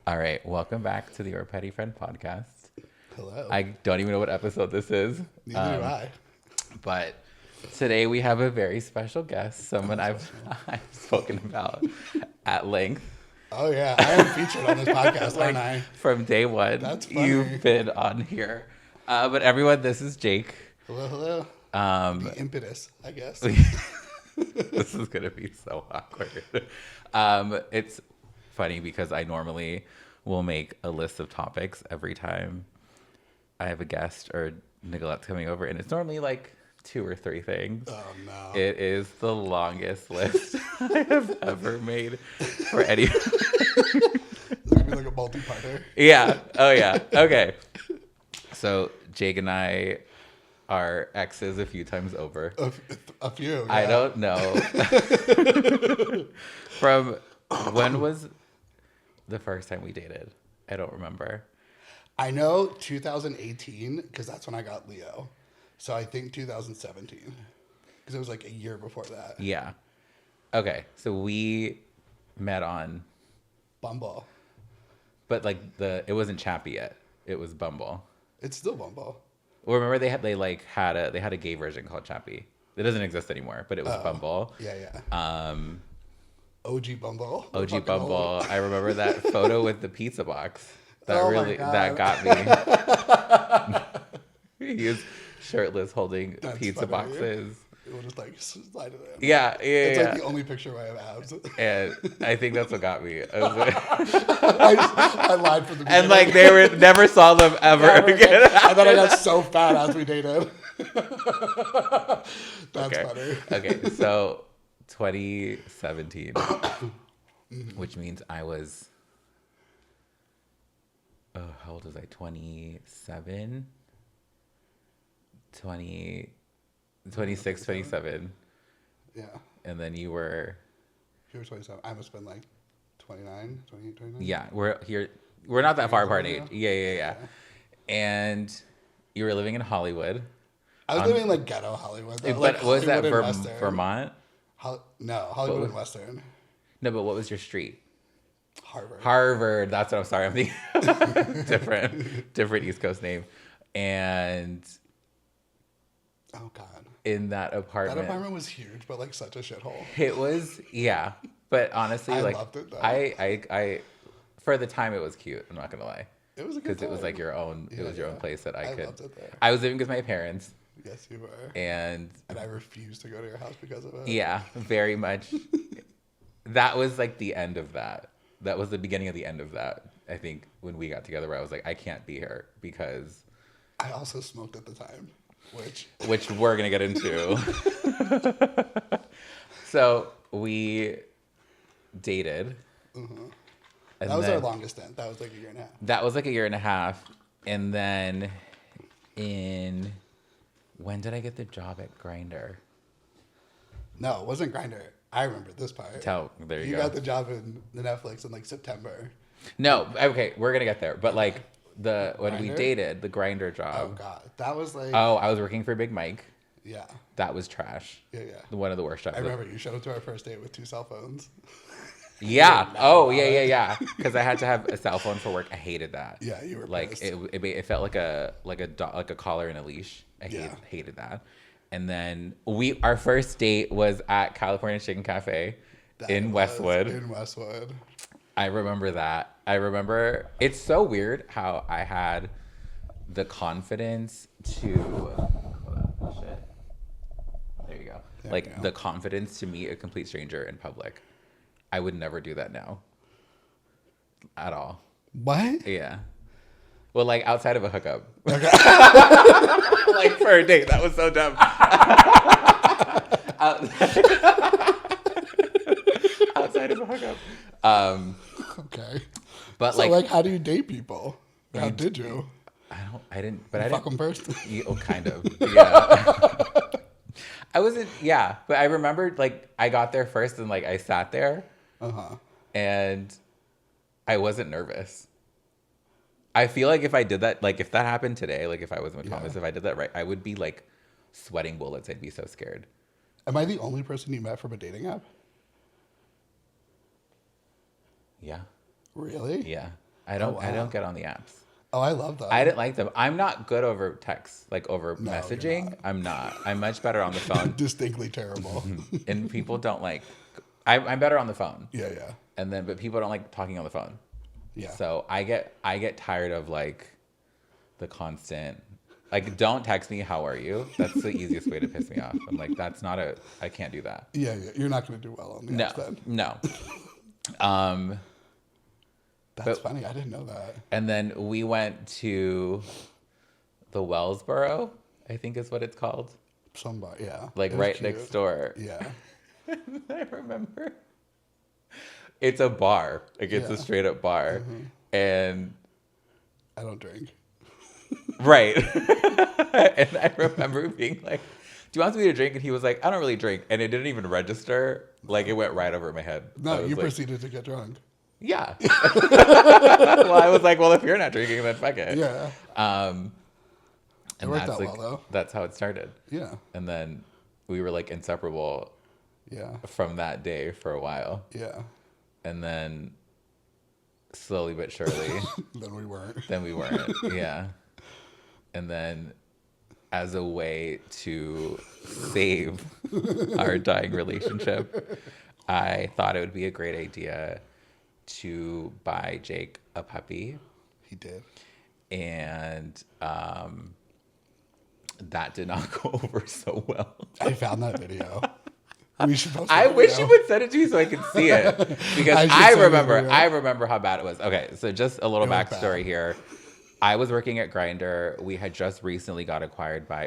All right, welcome back to the Your Petty Friend podcast. Hello. I don't even know what episode this is. Neither do I. But today we have a very special guest, someone I've spoken about at length. Oh, yeah. I am featured on this podcast, aren't I? From day one. That's funny. You've been on here. But everyone, this is Jake. Hello. The impetus, I guess. This is going to be so awkward. It's funny because I normally will make a list of topics every time I have a guest or Nicolette's coming over, and it's normally like 2 or 3 things. Oh, no. It is the longest list I have ever made for any. It's going to be like a multi-parter. Yeah. Oh, yeah. Okay. So Jake and I are exes a few times over. A few. Yeah. I don't know. From when was the first time we dated? I don't remember. I know 2018, because that's when I got Leo. So I think 2017. Because it was like a year before that. Yeah. Okay. So we met on Bumble. But like it wasn't Chappie yet. It was Bumble. It's still Bumble. Well, remember they had a gay version called Chappie. It doesn't exist anymore, but it was Bumble. Yeah. OG Bumble. OG Bumble. I remember that photo with the pizza box. That got me. He was shirtless holding pizza boxes. We'll just like slide it in. Yeah. It's like the only picture where I have abs. And I think that's what got me. I was like, I lied from the beginning. and like never saw them ever again. And then I got so fat as we dated. That's funny. Okay, so 2017, which means I was, how old was I? 27? 26, 27. Yeah. And then you were... You were 27. I must have been like 29, 28, 29. Yeah, we're here. We're not that far apart in age. Yeah. And you were living in Hollywood. I was living in like ghetto Hollywood. Though. But like was that Western. Vermont? No, Hollywood and Western. No, but what was your street? Harvard. That's what I'm sorry. I'm thinking different East Coast name. And oh God. In that apartment. That apartment was huge, but like such a shithole. It was, yeah. But honestly, I like loved it though. I for the time it was cute. I'm not gonna lie. It was a good because it was like your own. Yeah, it was your own place that I could. Loved it there. I was living with my parents. Yes, you were. And I refused to go to your house because of it. Yeah, very much. That was like the end of that. That was the beginning of the end of that. I think when we got together, where I was like, I can't be here because. I also smoked at the time, which we're gonna get into. So we dated. Mm-hmm. That was our longest stint. That was like a year and a half. That was like a year and a half, and then when did I get the job at Grindr? No, it wasn't Grindr. I remember this part. There you go. You got the job in the Netflix in like September. No, okay, we're gonna get there. But like when Grindr? we dated, the Grindr job. Oh God, that was like. Oh, I was working for Big Mike. Yeah. That was trash. Yeah. One of the worst jobs. I remember you showed up to our first date with 2 cell phones. Yeah. Oh, yeah. Because I had to have a cell phone for work. I hated that. Yeah, you were like pissed. it felt like a collar and a leash. I hated that. And then our first date was at California Chicken Cafe in Westwood. In Westwood. I remember that. I remember it's so weird how I had the confidence to. Shit. There you go. The confidence to meet a complete stranger in public. I would never do that now. At all. What? Yeah. Well, like outside of a hookup. Okay. Like for a date. That was so dumb. Outside of a hookup. Okay. But so like how do you date people? How did you? I didn't. But I fuck them first? Kind of. Yeah. I wasn't. Yeah. But I remember like I got there first and like I sat there. And I wasn't nervous. I feel like if I did that, like if that happened today, like if I was with Thomas, if I did that right, I would be like sweating bullets. I'd be so scared. Am I the only person you met from a dating app? Yeah. Really? Yeah. I don't get on the apps. Oh, I love them. I didn't like them. I'm not good over text, like over No, you're messaging. not. I'm not. I'm much better on the phone. Distinctly terrible. And people don't like. I'm better on the phone. Yeah, yeah. But people don't like talking on the phone. Yeah. So I get tired of like the constant. Like, don't text me. How are you? That's the easiest way to piss me off. I'm like, I can't do that. Yeah, yeah. You're not going to do well on the apps then. No. That's funny. I didn't know that. And then we went to the Wellsboro, I think is what it's called. Somebody, yeah. Like right cute. Next door. Yeah. I remember. It's a bar. Like it's a straight up bar. Mm-hmm. And I don't drink. Right. And I remember being like, do you want me to drink? And he was like, I don't really drink. And it didn't even register. Like it went right over my head. No, you proceeded to get drunk. Yeah. Well, I was like, well, if you're not drinking, then fuck it. Yeah. And it worked out well, though. That's how it started. Yeah. And then we were like inseparable. Yeah. From that day for a while. Yeah. And then slowly but surely. Then we weren't. Yeah. And then as a way to save our dying relationship, I thought it would be a great idea to buy Jake a puppy. He did. And that did not go over so well. I found that video. We should post I wish you would send it to me so I could see it. Because I remember how bad it was. Okay, so just a little backstory here. I was working at Grindr. We had just recently got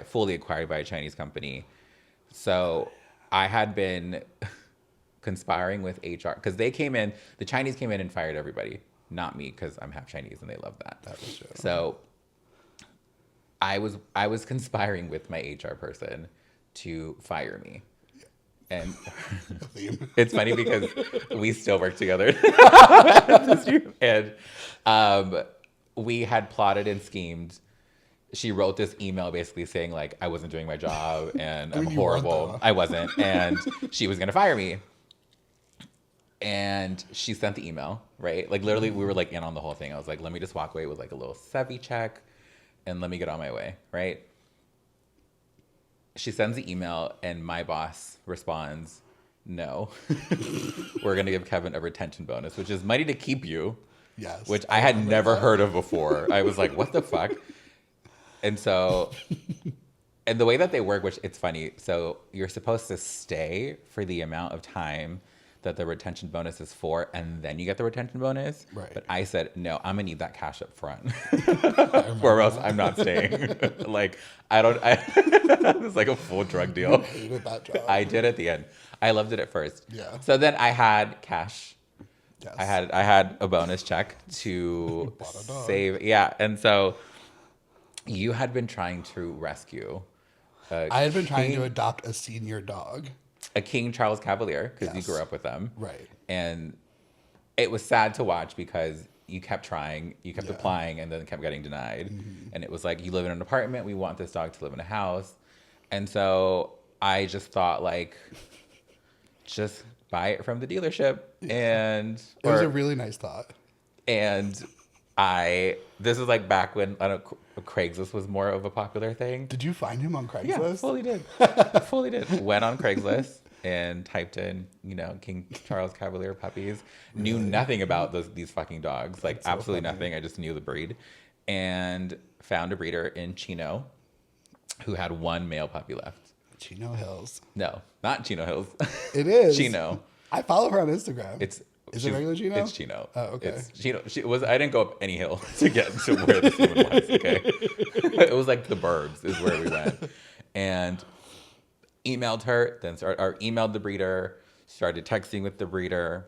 fully acquired by a Chinese company. So I had been conspiring with HR because the Chinese came in and fired everybody. Not me, because I'm half Chinese and they love that. That was true. So I was conspiring with my HR person to fire me. And it's funny because we still work together. And we had plotted and schemed. She wrote this email basically saying like I wasn't doing my job and I'm horrible. I wasn't. And she was going to fire me. And she sent the email, right? Like literally we were like in on the whole thing. I was like, let me just walk away with like a little Sevi check and let me get on my way, right? She sends the email and my boss responds, no, we're going to give Kevin a retention bonus, which is money to keep you. Yes. Which I had never heard of before. I was like, what the fuck? And so, and the way that they work, which it's funny. So you're supposed to stay for the amount of time that the retention bonus is for, and then you get the retention bonus. Right. But I said, no, I'm gonna need that cash up front, or else I'm not staying. Like it was like a full drug deal. You hated that job. I did at the end. I loved it at first. Yeah. So then I had cash. Yes. I had a bonus check to save. Yeah, and so you had been trying to rescue. I had been trying to adopt a senior dog. A King Charles Cavalier, because you grew up with them. Right. And it was sad to watch because you kept trying, you kept applying, and then kept getting denied. Mm-hmm. And it was like, you live in an apartment, we want this dog to live in a house. And so I just thought, like, just buy it from the dealership. And it was a really nice thought. And this is like back when, I don't know, Craigslist was more of a popular thing. Did you find him on Craigslist? Yeah, fully did. Fully did. Went on Craigslist and typed in, King Charles Cavalier puppies. Knew nothing about these fucking dogs. Like, absolutely nothing. I just knew the breed. And found a breeder in Chino who had one male puppy left. Chino Hills. No, not Chino Hills. It is. Chino. I follow her on Instagram. Is it regular Chino? It's Chino. Oh, okay. It's Chino. I didn't go up any hill to get to where this woman was, okay? It was like the burbs is where we went. And emailed her, emailed the breeder, started texting with the breeder.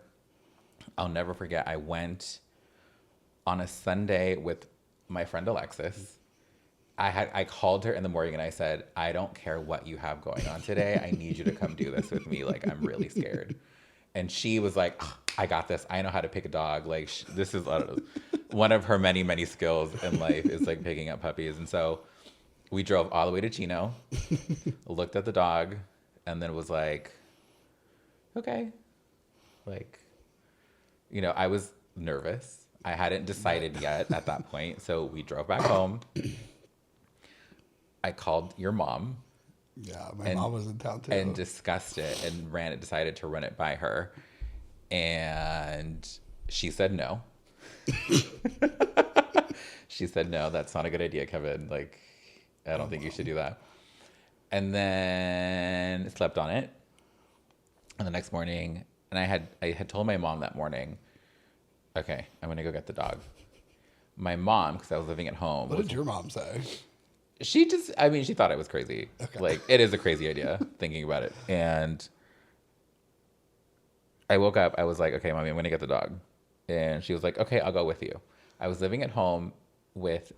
I'll never forget, I went on a Sunday with my friend Alexis. I called her in the morning and I said, I don't care what you have going on today. I need you to come do this with me. Like, I'm really scared. And she was like, oh, I got this. I know how to pick a dog. Like, this is one of her many, many skills in life is like picking up puppies. And so we drove all the way to Chino, looked at the dog, and then was like, okay. Like, I was nervous. I hadn't decided yet at that point. So we drove back home. I called your mom. Yeah, my mom was in town too. And discussed it and decided to run it by her. And she said no. She said, no, that's not a good idea, Kevin. Like, I don't think you should do that. And then slept on it. And the next morning, and I had told my mom that morning, okay, I'm going to go get the dog. My mom, because I was living at home. What did your mom say? She thought I was crazy. Okay. Like, it is a crazy idea, thinking about it. And I woke up, I was like, okay, Mommy, I'm going to get the dog. And she was like, okay, I'll go with you. I was living at home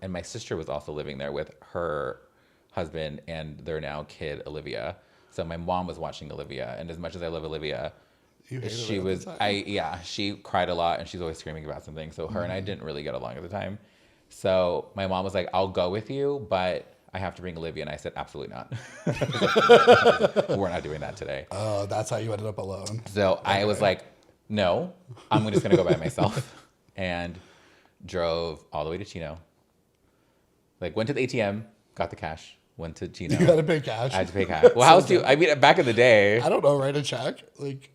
and my sister was also living there with her husband and their now kid, Olivia. So my mom was watching Olivia. And as much as I love Olivia, she cried a lot and she's always screaming about something. So her and I didn't really get along at the time. So my mom was like, I'll go with you, but I have to bring Olivia. And I said, absolutely not. We're not doing that today. Oh, that's how you ended up alone. So okay. I was like, no, I'm just going to go by myself. And drove all the way to Chino. Like, went to the ATM, got the cash, went to Chino. You had to pay cash? I had to pay cash. Well, how else do you, I mean, back in the day. I don't know, write a check? Like,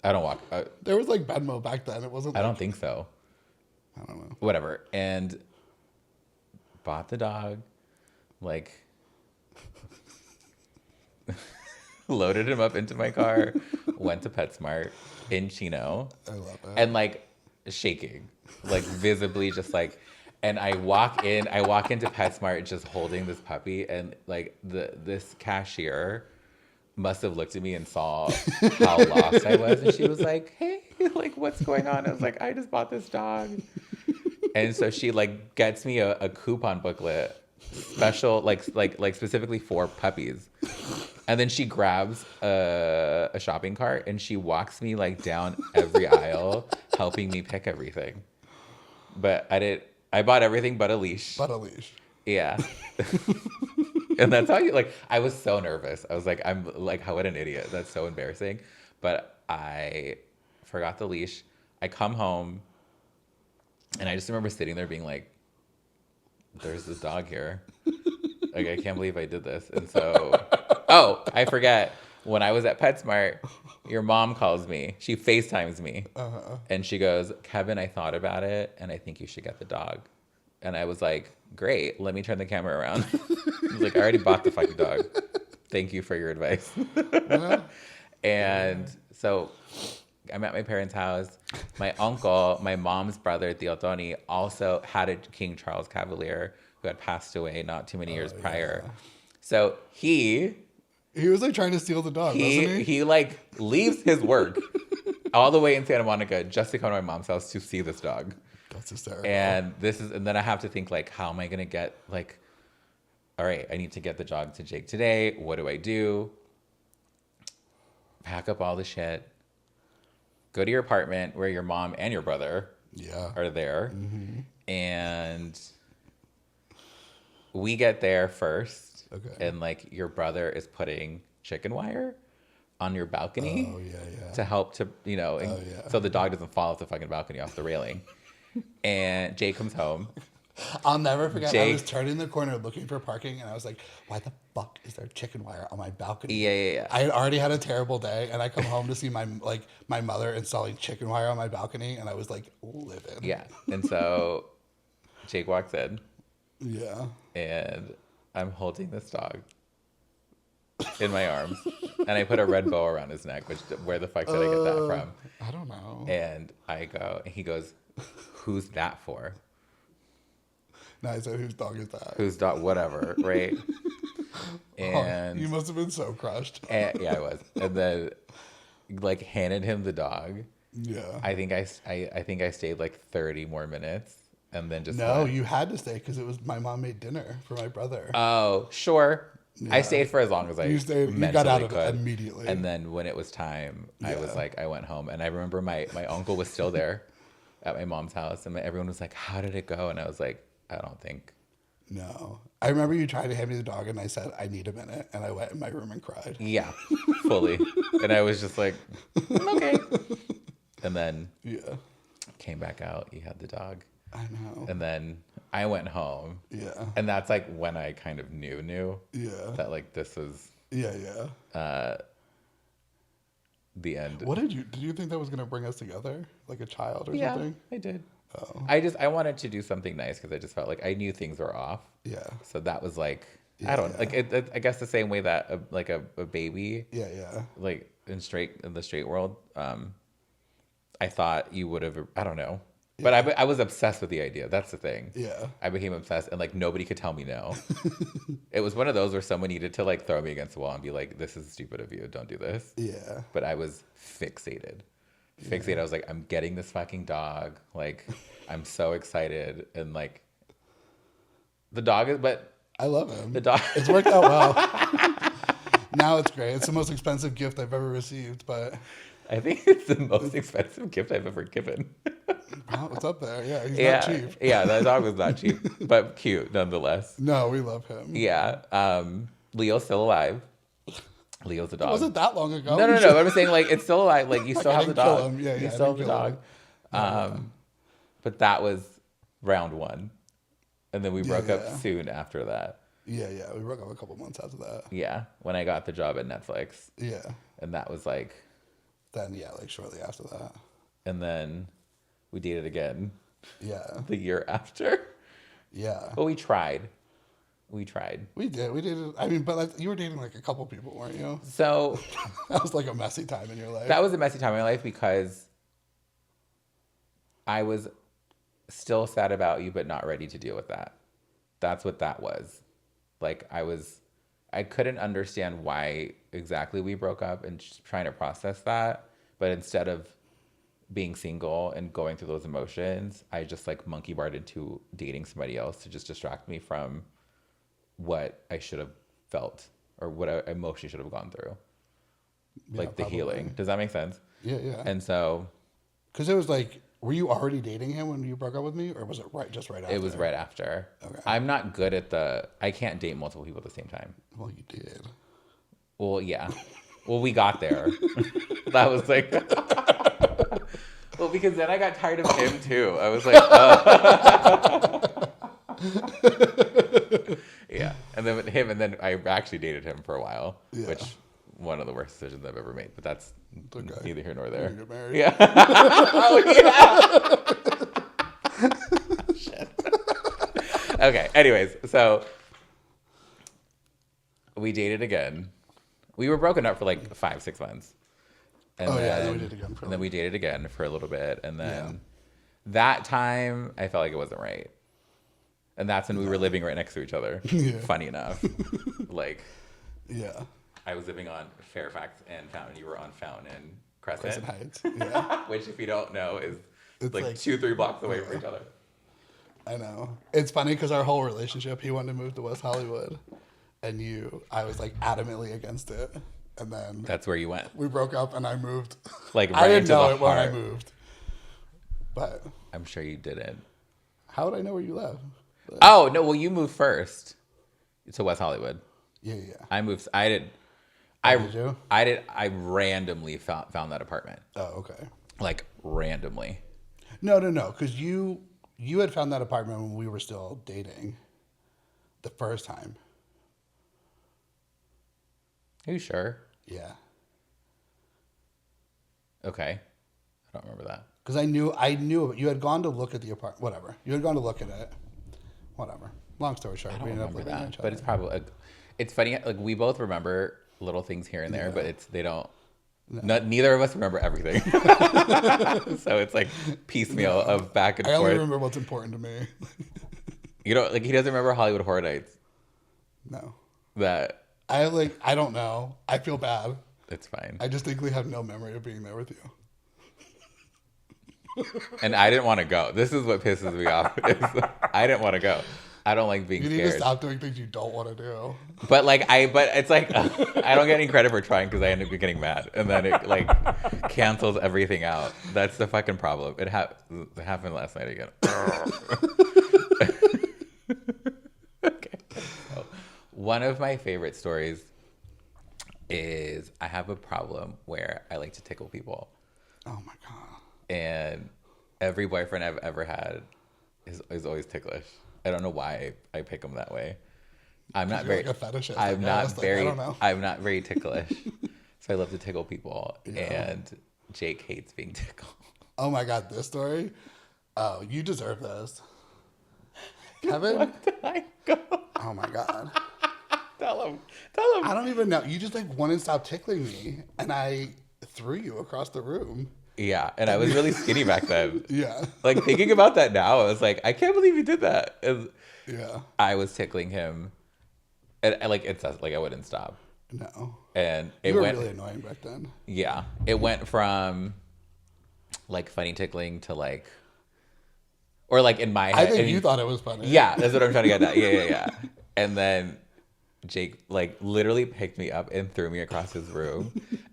I don't walk. There was like Venmo back then. It wasn't. I don't think so. I don't know. Whatever. And bought the dog, like, loaded him up into my car, went to PetSmart in Chino. I love it. And like shaking, like visibly just like, and I walk into PetSmart just holding this puppy, and like this cashier must have looked at me and saw how lost I was, and she was like, hey, like, what's going on? I was like, I just bought this dog. And so she like gets me a coupon booklet, special, like specifically for puppies. And then she grabs a shopping cart and she walks me like down every aisle, helping me pick everything. But I bought everything but a leash. But a leash. Yeah. And that's how I was so nervous. I was like, I'm like, what an idiot. That's so embarrassing. But I forgot the leash. I come home and I just remember sitting there being like, there's this dog here. Like, I can't believe I did this. And so, oh, I forget. When I was at PetSmart, your mom calls me. She FaceTimes me. Uh-huh. And she goes, Kevin, I thought about it, and I think you should get the dog. And I was like, great. Let me turn the camera around. I was like, I already bought the fucking dog. Thank you for your advice. And so I'm at my parents' house. My uncle, my mom's brother, Tio Tony, also had a King Charles Cavalier who had passed away not too many years prior. So he was like trying to steal the dog, wasn't he? He like leaves his work all the way in Santa Monica just to come to my mom's house to see this dog. That's hysterical. And then I have to think like, how am I gonna get like, all right, I need to get the dog to Jake today. What do I do? Pack up all the shit. Go to your apartment where your mom and your brother are there. Mm-hmm. And we get there first. Okay. And like your brother is putting chicken wire on your balcony to help to, so the dog doesn't fall off the fucking balcony off the railing. And Jake comes home. I'll never forget. I was turning the corner looking for parking, and I was like, why the fuck is there chicken wire on my balcony? Yeah. I had already had a terrible day, and I come home to see my mother installing chicken wire on my balcony, and I was like, livid. Yeah. And so Jake walks in. Yeah. And I'm holding this dog in my arms, and I put a red bow around his neck, which, where the fuck did I get that from? I don't know. And he goes, who's that for? No, I said, whose dog is that? Whose dog, whatever, right? And you must have been so crushed. Yeah, I was. And then like handed him the dog. Yeah. I think I stayed like 30 more minutes. And then just you had to stay because it was my mom made dinner for my brother. Oh, sure. Yeah. I stayed for as long as you got out of it immediately. And then when it was time, I was like, I went home. And I remember my uncle was still there at my mom's house. And everyone was like, how did it go? And I was like, I don't think. No. I remember you tried to hand me the dog and I said, I need a minute. And I went in my room and cried. Yeah, fully. And I was just like, okay. And then Came back out. You had the dog. I know. And then I went home. Yeah. And that's like when I kind of knew. Yeah. That like this was. Yeah. The end. What did you think that was going to bring us together? Like a child or something? Yeah, I did. Oh. I wanted to do something nice because I just felt like I knew things were off. Yeah. So that was like, I don't like it, I guess the same way that a baby. Yeah. Like in the straight world, I thought you would have, I don't know. But I was obsessed with the idea. That's the thing. Yeah. I became obsessed and like nobody could tell me no. It was one of those where someone needed to like throw me against the wall and be like, this is stupid of you. Don't do this. Yeah. But I was fixated. I was like, I'm getting this fucking dog. Like, I'm so excited. And like, the dog is, but I love him. The dog. It's worked out well. Now it's great. It's the most expensive gift I've ever received, but I think it's the most expensive gift I've ever given. Well, it's up there. Yeah, he's not cheap. Yeah, that dog was not cheap, but cute nonetheless. No, we love him. Yeah. Leo's still alive. Leo's a dog. It wasn't that long ago. No. I'm saying like it's still alive. Like you still have the dog. Yeah, you still have the dog. But that was round one, and then we broke up soon after that. Yeah. We broke up a couple months after that. Yeah, when I got the job at Netflix. Yeah. And that was like. Then like shortly after that. And then we dated again. Yeah. The year after. Yeah. But we tried. We did. We dated. I mean, but like, you were dating like a couple people, weren't you? So that was like a messy time in your life. That was a messy time in my life because I was still sad about you, but not ready to deal with that. That's what that was. Like I couldn't understand why exactly we broke up and just trying to process that. But instead of being single and going through those emotions, I just like monkey barred into dating somebody else to just distract me from what I should have felt or what I emotionally should have gone through. Like the healing. Does that make sense? Yeah. And so. Because it was like, were you already dating him when you broke up with me? Or was it just right after? It was right after. Okay. I'm not good at I can't date multiple people at the same time. Well, you did. Well, yeah. Well, we got there. That was like. Well, because then I got tired of him too. I was like, yeah. And then with him, and then I actually dated him for a while, which one of the worst decisions I've ever made. But that's neither here nor there. Get married. Yeah. Oh, yeah. Shit. Okay. Anyways, so we dated again. We were broken up for like 5-6 months. And then we dated again then we dated again for a little bit. And then that time, I felt like it wasn't right. And that's when we were living right next to each other. Yeah. Funny enough. Like, I was living on Fairfax and Fountain. You were on Fountain and Crescent Heights. Yeah. Which, if you don't know, is it's like 2-3 blocks away from each other. I know. It's funny because our whole relationship, he wanted to move to West Hollywood. And I was like adamantly against it. And then that's where you went. We broke up and I moved. Like right I didn't into know the it when heart. I moved. But I'm sure you didn't. How would I know where you lived? Oh, no. Well, you moved first to West Hollywood. Yeah. I moved. Did you? I randomly found that apartment. Oh, okay. Like randomly. No. Because you had found that apartment when we were still dating the first time. Are you sure? Yeah. Okay. I don't remember that. Because I knew you had gone to look at the apartment. Whatever. You had gone to look at it. Whatever. Long story short, I don't we ended up remember living that. each other. But it's probably it's funny. Like we both remember little things here and there, but they don't. No. Neither of us remember everything. So it's like piecemeal of back and forth. I only remember what's important to me. You know, like he doesn't remember Hollywood Horror Nights. No. That. I don't know. I feel bad. It's fine. I distinctly have no memory of being there with you. And I didn't want to go. This is what pisses me off. I didn't want to go. I don't like being scared. You need to stop doing things you don't want to do. But it's like I don't get any credit for trying because I end up getting mad, and then it like cancels everything out. That's the fucking problem. It happened last night again. Okay. So, one of my favorite stories is I have a problem where I like to tickle people. Oh my God. And Every boyfriend I've ever had is always ticklish. I don't know why I pick them that way. I'm not very like a fetishist. I'm not very I don't know. I'm not very ticklish. So I love to tickle people. Yeah. And Jake hates being tickled. Oh my God, this story. Oh, you deserve this. Kevin. What did I go? Oh my God. Tell him. I don't even know. You just like wouldn't stop tickling me, and I threw you across the room. Yeah, and I was really skinny back then. Yeah. Like thinking about that now, I was like, I can't believe you did that. And Yeah. I was tickling him, and like it's like I wouldn't stop. No. And it You were went really annoying back then. Yeah, it went from like funny tickling to like, or like in my head. I think you thought it was funny. Yeah, that's what I'm trying to get at. Yeah. And then Jake like literally picked me up and threw me across his room,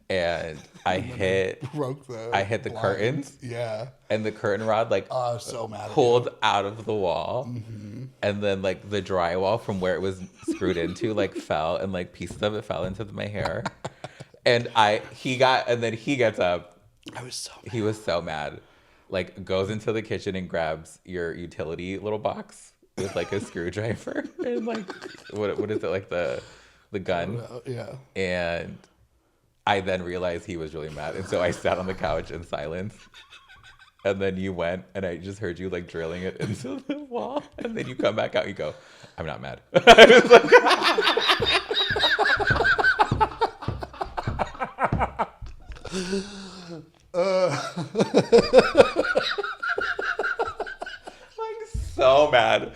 and I hit the blinds. curtains. Yeah. And the curtain rod like I was so mad at pulled you. out of the wall, and then like the drywall from where it was screwed into like fell, and like pieces of it fell into my hair. And he gets up. I was so mad. He was so mad. Like goes into the kitchen and grabs your utility little box with like a screwdriver and like what is it, like the gun? Yeah. And I then realized he was really mad, and so I sat on the couch in silence. And then you went, and I just heard you like drilling it into the wall, and then you come back out. And you go, "I'm not mad." I was like so mad.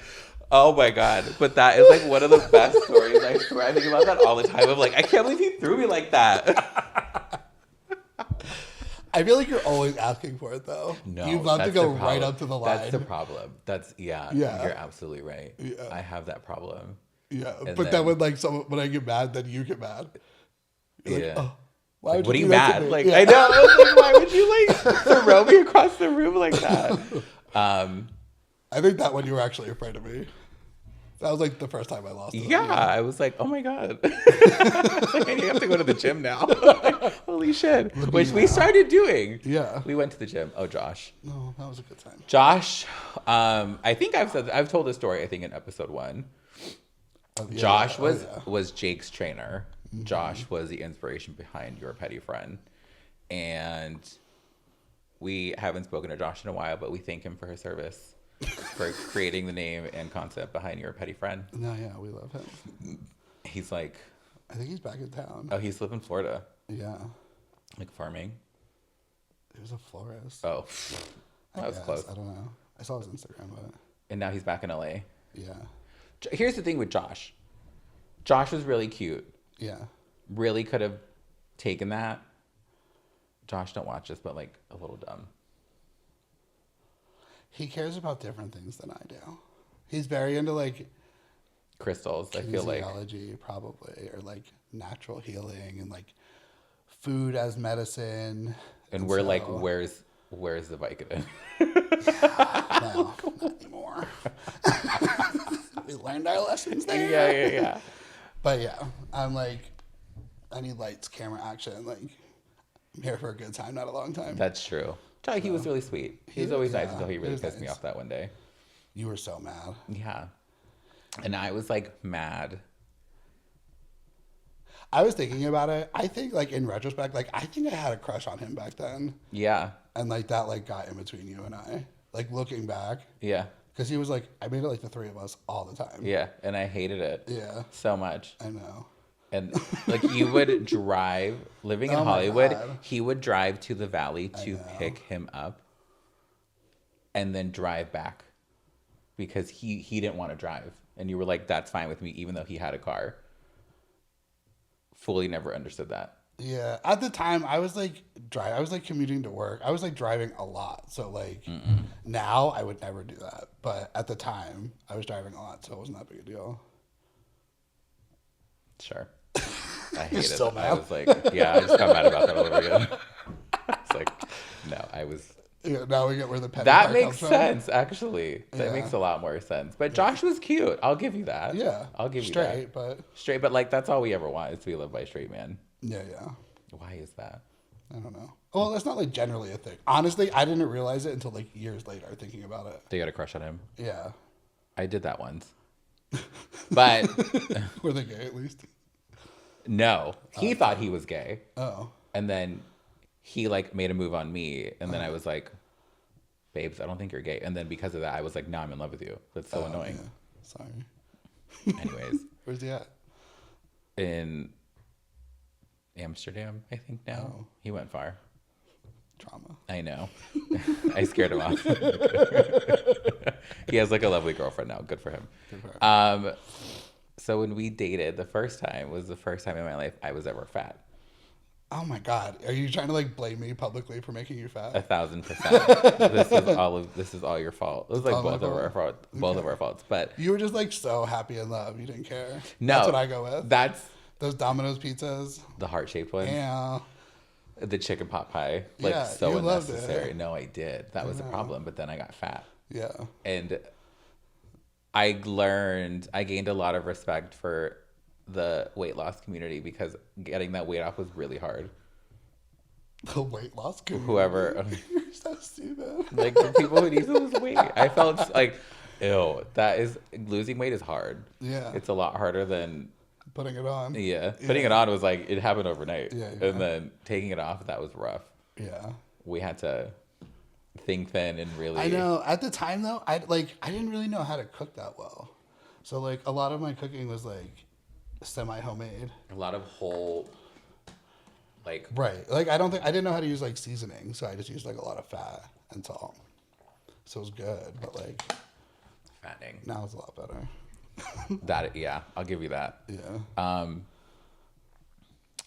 Oh my God. But that is like one of the best stories. I swear, I think about that all the time. I'm like, I can't believe he threw me like that. I feel like you're always asking for it though. No, you'd love to that's go the right problem. up to the line. That's the problem. Yeah. You're absolutely right. Yeah. I have that problem. Yeah, And but then when like when I get mad, then you get mad. You're Yeah. like, oh, why would What are you you do that to mad? me? Like, Yeah. I know. I was like, why would you like throw me across the room like that? I think that one you were actually afraid of me. That was like the first time I lost it. Yeah, I was like, oh my God. Like, I have to go to the gym now. Holy shit. Which we started doing. Yeah. We went to the gym. Oh, Josh. No, that was a good time. Josh, I think I've told this story, I think, in episode 1. Oh, yeah. Josh Oh, yeah. was Jake's trainer. Josh was the inspiration behind Your Petty Friend. And we haven't spoken to Josh in a while, but we thank him for his service. For creating the name and concept behind Your Petty Friend. No, yeah, we love him. He's like, I think he's back in town. oh, he's lived in Florida, Yeah. like farming. He was a florist. Oh, that was close. I don't know. I saw his Instagram, but And now he's back in LA. yeah. Here's the thing with Josh. Josh was really cute. Yeah. Really could have taken that. Josh, don't watch this, but like a little dumb. He cares about different things than I do. He's very into like Crystals, I feel like. kinesiology, probably, or like natural healing and like food as medicine. And we're like, where's the Vicodin? No, not anymore. We learned our lessons there. Yeah. But yeah, I'm like, I need lights, camera, action. Like, I'm here for a good time, not a long time. That's true. He was really sweet. He's always nice until he really pissed me nice. off that one day. You were so mad. Yeah. And I was like mad. I was thinking about it. I think like in retrospect, like I think I had a crush on him back then. Yeah. And like that like got in between you and I. Like looking back. Yeah. Because he was like, I made it like the three of us all the time. Yeah. And I hated it. Yeah. So much. I know. And like you would drive, living in Oh my Hollywood, God. he would drive to the valley to pick him up and then drive back because he didn't want to drive. And you were like, that's fine with me, even though he had a car. Fully never understood that. Yeah. At the time, I was like I was like commuting to work. I was like driving a lot. So like now I would never do that. But at the time, I was driving a lot, so it wasn't that big a deal. Sure. I hated still it. mad? I was like, yeah, I just got mad about that all over again. It's like, no, I was. Yeah, now we get where the petty That part makes comes from. sense, actually. That Yeah. makes a lot more sense. But Josh was cute. I'll give you that. Yeah. I'll give you straight, that. but Straight, but like that's all we ever want is to be loved by a straight man. yeah. Why is that? I don't know. Well, that's not like generally a thing. Honestly, I didn't realize it until like years later thinking about it. They got a crush on him. Yeah. I did that once. But were they gay at least? No. He thought he was gay. Oh. And then he like made a move on me, and then I was like, babes, I don't think you're gay. And then because of that, I was like, no, I'm in love with you. That's so annoying. Yeah. Sorry. Anyways. Where's he at? In Amsterdam, I think now. Oh. He went far. Drama. I know. I scared him off. He has like a lovely girlfriend now. Good for him. Good for him. So when we dated, the first time was the first time in my life I was ever fat. Oh my God. Are you trying to like blame me publicly for making you fat? 1,000%. This is all your fault. It was like both of our fault. Both of our faults. But you were just like so happy in love. You didn't care. No. That's what I go with. That's those Domino's pizzas. The heart-shaped ones. Yeah. The chicken pot pie. Like yeah, so unnecessary. It. No, I did. That was the problem. But then I got fat. Yeah. And I gained a lot of respect for the weight loss community because getting that weight off was really hard. The weight loss community? Whoever. You're so stupid. Like the people who need to lose weight. I felt like, ew, losing weight is hard. Yeah. It's a lot harder than putting it on. Yeah. Putting it on was like, it happened overnight. Yeah. And then taking it off, that was rough. Yeah. We had to think thin and really. I know. At the time though, I didn't really know how to cook that well. So like a lot of my cooking was like semi homemade. A lot of whole, like. Right. Like I didn't know how to use like seasoning, so I just used like a lot of fat and salt. So it was good, but like. Fattening. Now it's a lot better. I'll give you that. Yeah.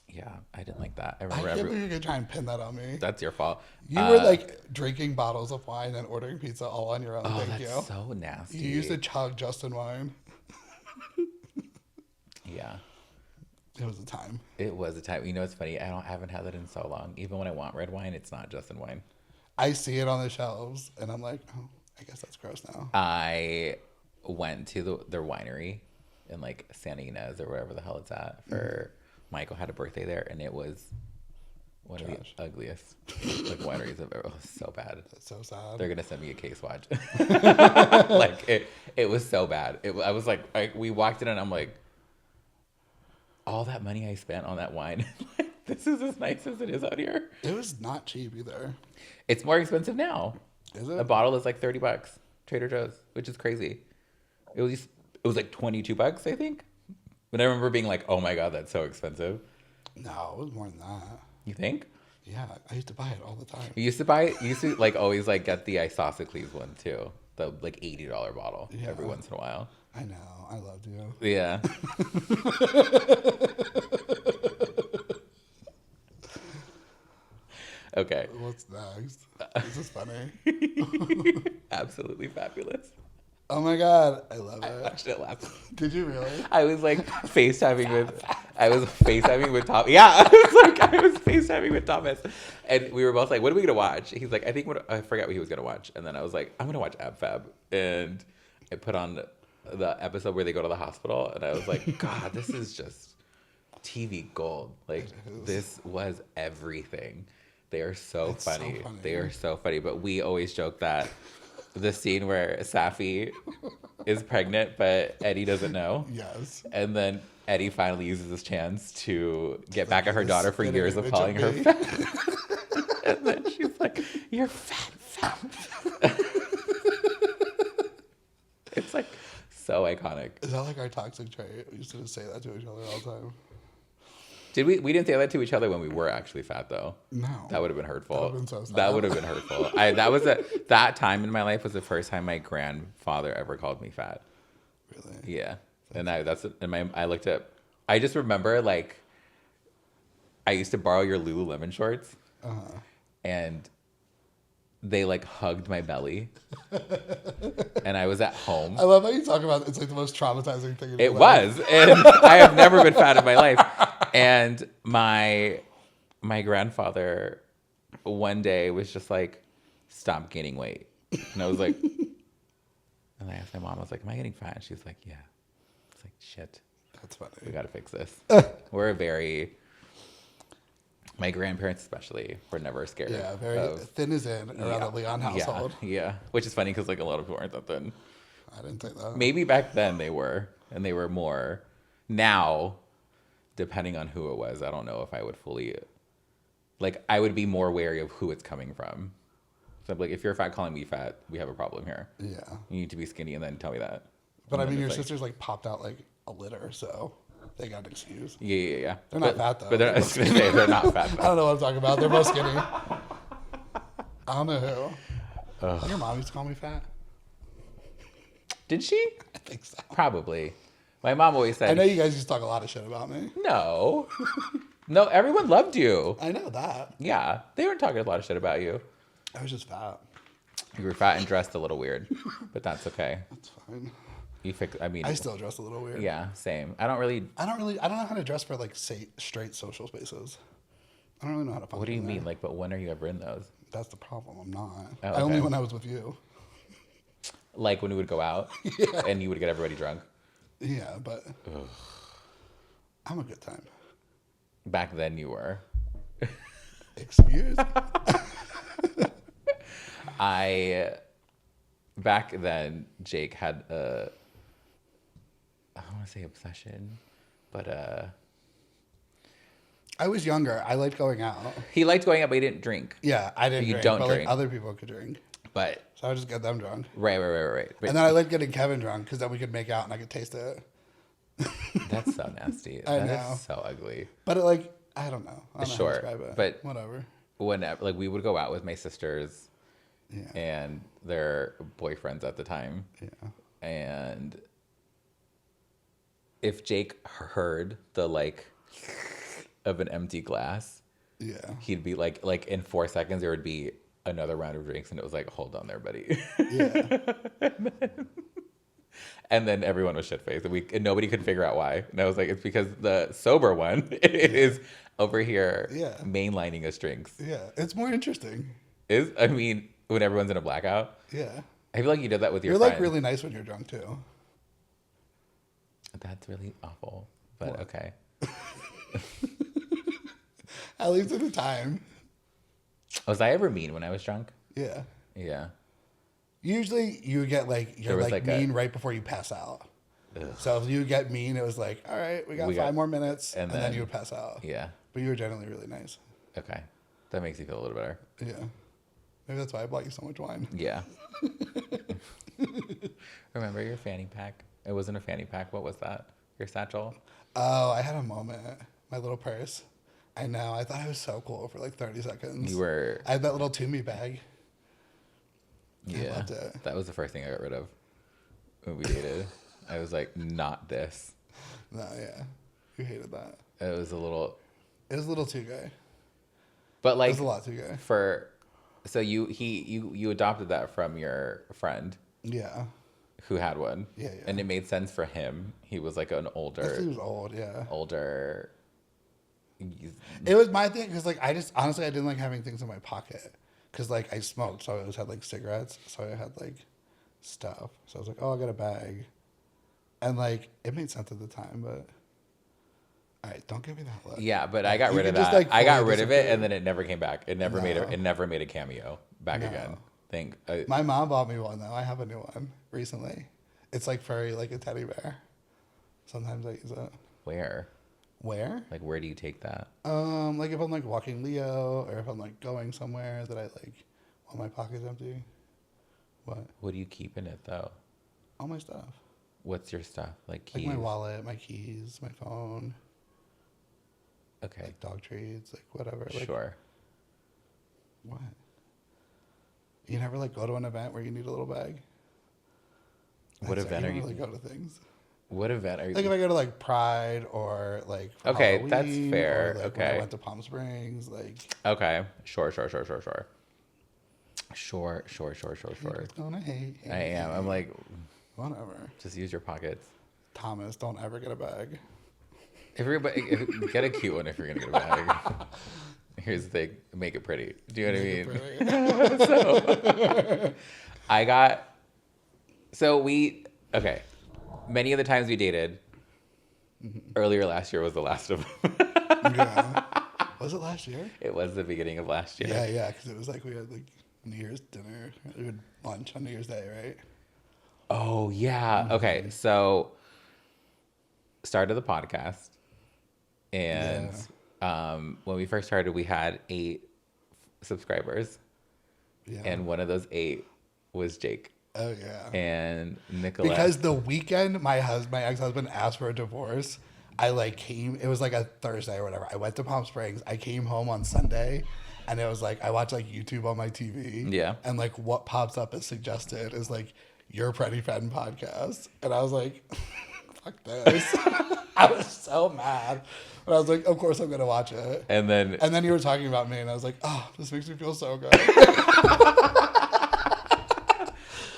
Yeah, I didn't like that. I can't believe you're gonna try and pin that on me. That's your fault. You were like drinking bottles of wine and ordering pizza all on your own. Oh, that's so nasty. You used to chug Justin wine. Yeah. It was a time. It was a time. You know, it's funny. I haven't had that in so long. Even when I want red wine, it's not Justin wine. I see it on the shelves, and I'm like, oh, I guess that's gross now. I went to their winery in like Santa Ynez or wherever the hell it's at for Michael had a birthday there, and it was one of the ugliest like wineries I've ever. It was so bad. That's so sad. They're gonna send me a case watch. Like it was so bad. I was like, we walked in and I'm like, all that money I spent on that wine, like, this is as nice as it is out here. It was not cheap either. It's more expensive now. Is it? A bottle is like $30, Trader Joe's, which is crazy. It was like $22, I think. But I remember being like, oh my God, that's so expensive. No, it was more than that. You think? Yeah, I used to buy it all the time. You used to like always like get the isosceles one too. The like $80 bottle every once in a while. I know. I loved you. Yeah. Okay. What's next? This is funny. Absolutely fabulous. Oh my God, I love it. I actually laughed. Did you really? I was like FaceTiming with Thomas. Yeah, I was FaceTiming with Thomas, and we were both like, "What are we gonna watch?" He's like, I forgot what he was gonna watch," and then I was like, "I'm gonna watch Ab Fab," and I put on the episode where they go to the hospital, and I was like, "God, this is just TV gold. Like this was everything." They are so funny. They are so funny. But we always joke that the scene where Safi is pregnant, but Eddie doesn't know. Yes. And then Eddie finally uses his chance to get back at her daughter for years of calling her fat. And then she's like, "You're fat." It's like so iconic. Is that like our toxic trait? We used to just say that to each other all the time. Did we? We didn't say that to each other when we were actually fat, though. No. That would have been hurtful. That would have been so sad. That would have been hurtful. That time in my life was the first time my grandfather ever called me fat. Really? Yeah. I just remember like I used to borrow your Lululemon shorts, and they like hugged my belly, and I was at home. I love how you talk about it. It's like the most traumatizing thing. It was, and I have never been fat in my life. And my grandfather one day was just like, "Stop gaining weight," and I was like, and I asked my mom, I was like, "Am I getting fat?" And she was like, "Yeah." It's like, shit. That's funny. We got to fix this. We're a very My grandparents especially were never scared. Yeah, very of, thin as in around the Leon household. Yeah. Which is funny because like a lot of people aren't that thin. I didn't think that. Maybe back then they were, and they were more. Now, depending on who it was, I don't know if I would fully. Like, I would be more wary of who it's coming from. So, like, if you're fat calling me fat, we have a problem here. Yeah. You need to be skinny and then tell me that. But I mean, your sisters like popped out like a litter, so they got an excuse. Yeah. They're not fat though. But they're, I was gonna say, they're not fat. Though. I don't know what I'm talking about. They're both skinny. I don't know who. Your mom used to call me fat. Did she? I think so. Probably. My mom always said. I know you guys used to talk a lot of shit about me. No. No, everyone loved you. I know that. Yeah. They weren't talking a lot of shit about you. I was just fat. You were fat and dressed a little weird, but that's okay. That's fine. I still dress a little weird. Yeah, same. I don't know how to dress for like straight social spaces. I don't really know how to function. What do you mean? Like, but when are you ever in those? That's the problem. I'm not. Oh, okay. Only when I was with you. Like when we would go out and you would get everybody drunk? Yeah, but I'm a good time. Back then you were. Excuse? Back then, Jake had I don't want to say obsession, but I was younger. I liked going out. he liked going out, but he didn't drink. Yeah, I didn't drink, don't but drink. Like other people could drink. But so I would just get them drunk. Right. But, and then I liked getting Kevin drunk because then we could make out and I could taste it. That's so nasty. I know. That is so ugly. But I don't know. I don't know Sure, how to describe it. but whatever. Whenever, like, we would go out with my sisters Yeah. and their boyfriends at the time. Yeah. And if Jake heard the like of an empty glass, yeah, he'd be like in 4 seconds there would be another round of drinks, and it was like, hold on there, buddy. Yeah. And then everyone was shit faced, and nobody could figure out why. And I was like, it's because the sober one is over here mainlining us drinks. Yeah, it's more interesting. I mean, when everyone's in a blackout. Yeah. I feel like you did that with your You're friend. like really nice when you're drunk too. That's really awful, but what? Okay. At least at the time. Was I ever mean when I was drunk? Yeah. Yeah. Usually you get you're mean right before you pass out. Ugh. So if you get mean, it was like, all right, we got 5 more minutes, and then you would pass out. Yeah. But you were generally really nice. Okay. That makes you feel a little better. Yeah. Maybe that's why I bought you so much wine. Yeah. Remember your fanny pack? It wasn't a fanny pack. What was that? Your satchel? Oh, I had a moment. My little purse. I know. I thought I was so cool for like 30 seconds. You were. I had that little Toomey bag. Yeah. I loved it. That was the first thing I got rid of when we dated. I was like, not this. No, yeah. You hated that. It was a little too gay. But like. It was a lot too gay. So you adopted that from your friend. Yeah. Who had one. Yeah. And it made sense for him. He was like an older. He was old, yeah. Older. It was my thing because like I didn't like having things in my pocket because like I smoked, so I always had like cigarettes, so I had like stuff. So I was like, oh, I got a bag, and like it made sense at the time, but. All right, don't give me that look. Yeah, but I got rid of that. Like, I got rid of it, and then it never came back. It never made a cameo back again. My mom bought me one though. I have a new one recently. It's like furry, like a teddy bear. Sometimes I use it. Where? Like, where do you take that? Like if I'm like walking Leo, or if I'm like going somewhere that I like, while my pocket's empty. What? What do you keep in it though? All my stuff. What's your stuff? Like keys? Like my wallet, my keys, my phone. Okay. Like dog treats, like whatever. Sure. What? You never like go to an event where you need a little bag? What event are you? Really go to things. What event are you? Like if I go to like Pride or like okay, Halloween, that's fair. or, like, okay. When I went to Palm Springs, like. Okay. Sure. Sure. Gonna hate. I am. I'm like. Whatever. Just use your pockets. Thomas, don't ever get a bag. Get a cute one if you're gonna get a bag. Here's the thing: make it pretty. Do you know what I mean? Okay. Many of the times we dated, earlier last year was the last of them. Yeah. Was it last year? It was the beginning of last year. Yeah, because it was like we had like New Year's dinner, we had lunch on New Year's Day, right? Oh yeah. Okay, so started the podcast, and when we first started, we had 8 subscribers, and one of those 8 was Jake. Oh yeah. And Nicolette. Because the weekend my ex-husband asked for a divorce, I like came. It was like a Thursday or whatever. I went to Palm Springs. I came home on Sunday, and it was like I watched like YouTube on my TV. Yeah. And like what pops up as suggested is like your Pretty Friend podcast, and I was like, fuck this. I was so mad. But I was like, of course I'm gonna watch it. And then you were talking about me, and I was like, oh, this makes me feel so good.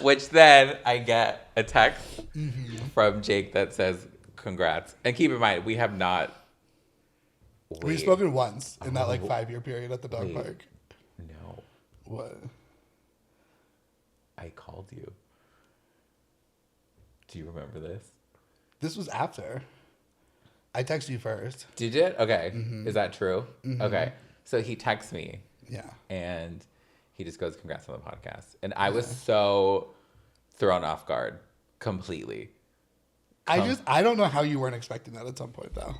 Which then I get a text from Jake that says, congrats. And keep in mind, we have not... We've spoken once in that like 5-year period at the dog park. No. What? I called you. Do you remember this? This was after. I texted you first. Did you? Okay. Is that true? Okay. So he texts me. Yeah. And he just goes, congrats on the podcast. And I was so thrown off guard completely. I don't know how you weren't expecting that at some point, though.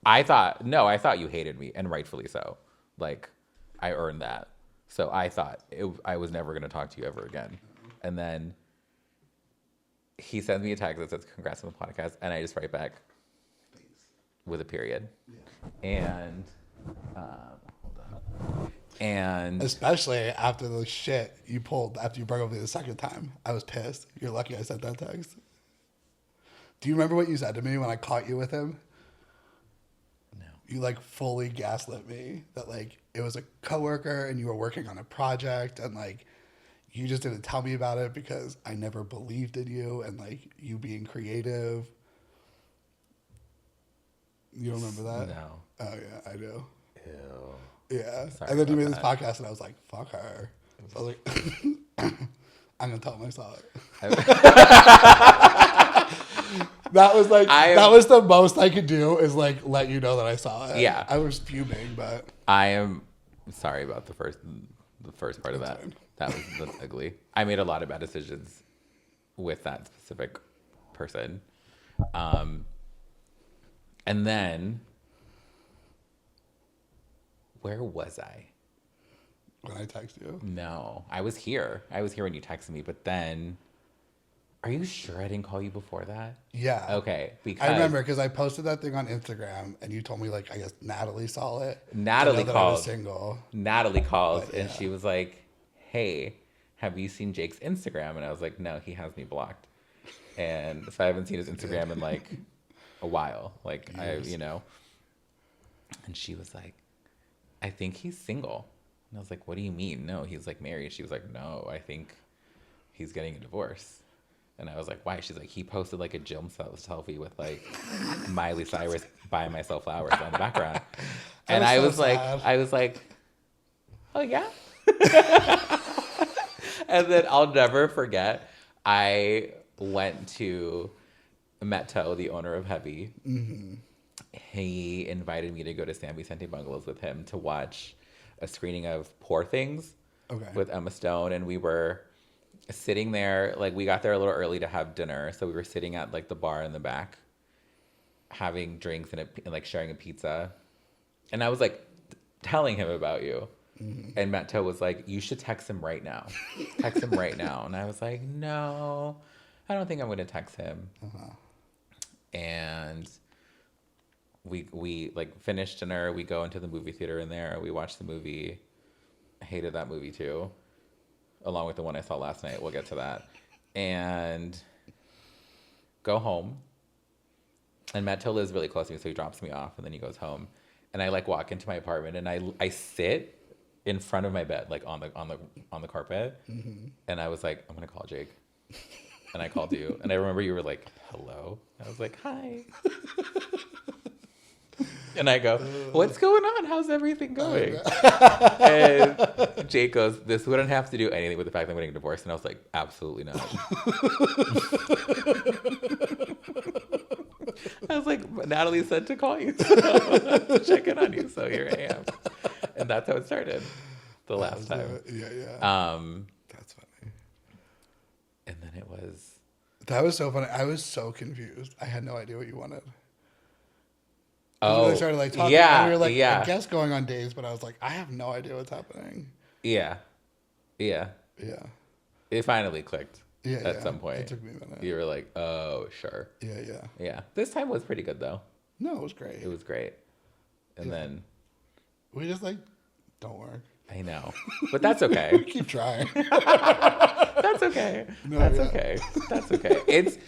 I thought you hated me, and rightfully so. Like, I earned that. So I thought I was never going to talk to you ever again. And then he sends me a text that says, congrats on the podcast. And I just write back with a period. Yeah. And, hold on. And especially after the shit you pulled after you broke up with me the second time. I was pissed. You're lucky I sent that text. Do you remember what you said to me when I caught you with him? No. You like fully gaslit me that like it was a coworker and you were working on a project and like you just didn't tell me about it because I never believed in you and like you being creative. You don't remember that? No. Oh yeah, I do. Ew. Yeah. Sorry and then you made about this podcast and I was like, fuck her. So I was like, I'm going to tell him I saw it. That was like, that was the most I could do is like let you know that I saw it. Yeah. I was fuming, but. I am sorry about the first part of that. Fine. That's ugly. I made a lot of bad decisions with that specific person. And then, where was I? When I texted you? No, I was here. I was here when you texted me, but then, are you sure I didn't call you before that? Yeah. Okay, because I remember because I posted that thing on Instagram and you told me like, I guess Natalie saw it. Natalie that called. I was single. Natalie called But, and she was like, hey, have you seen Jake's Instagram? And I was like, no, he has me blocked. And so I haven't seen his Instagram in like a while. Like Years. And she was like, I think he's single. And I was like, what do you mean? No, he's like married. She was like, no, I think he's getting a divorce. And I was like, why? She's like, he posted like a gym selfie with like Miley Cyrus buying myself flowers on the background. And I was like, oh yeah. And then I'll never forget, I went to Metto, the owner of Heavy. Mm-hmm. He invited me to go to San Vicente Bungalows with him to watch a screening of Poor Things with Emma Stone. And we were sitting there, like we got there a little early to have dinner. So we were sitting at like the bar in the back, having drinks and like sharing a pizza. And I was like telling him about you. Mm-hmm. And Metto was like, you should text him right now. Text him right now. And I was like, no, I don't think I'm going to text him. Uh-huh. And we like finished dinner. We go into the movie theater in there. We watch the movie. I hated that movie too, along with the one I saw last night. We'll get to that. And go home. And Metto lives really close to me, so he drops me off, and then he goes home. And I like walk into my apartment, and I sit in front of my bed, like on the carpet. Mm-hmm. And I was like, I'm gonna call Jake. And I called you, and I remember you were like, hello. I was like, hi. And I go, what's going on? How's everything going? And Jake goes, this wouldn't have to do anything with the fact that I'm getting divorced. And I was like, absolutely not. I was like, Natalie said to call you, to check in on you. So here I am. And that's how it started the last time. Yeah. That's funny. And then it was. That was so funny. I was so confused. I had no idea what you wanted. Oh, we started like talking. Yeah. And we were like, Yeah. I guess going on dates, but I was like, I have no idea what's happening. Yeah. Yeah. Yeah. It finally clicked. Yeah. At some point. It took me a minute. You were like, oh, sure. Yeah. Yeah. This time was pretty good, though. No, it was great. It was great. And then. We just like, don't work. I know. But that's okay. We keep trying. That's okay. That's okay. That's okay.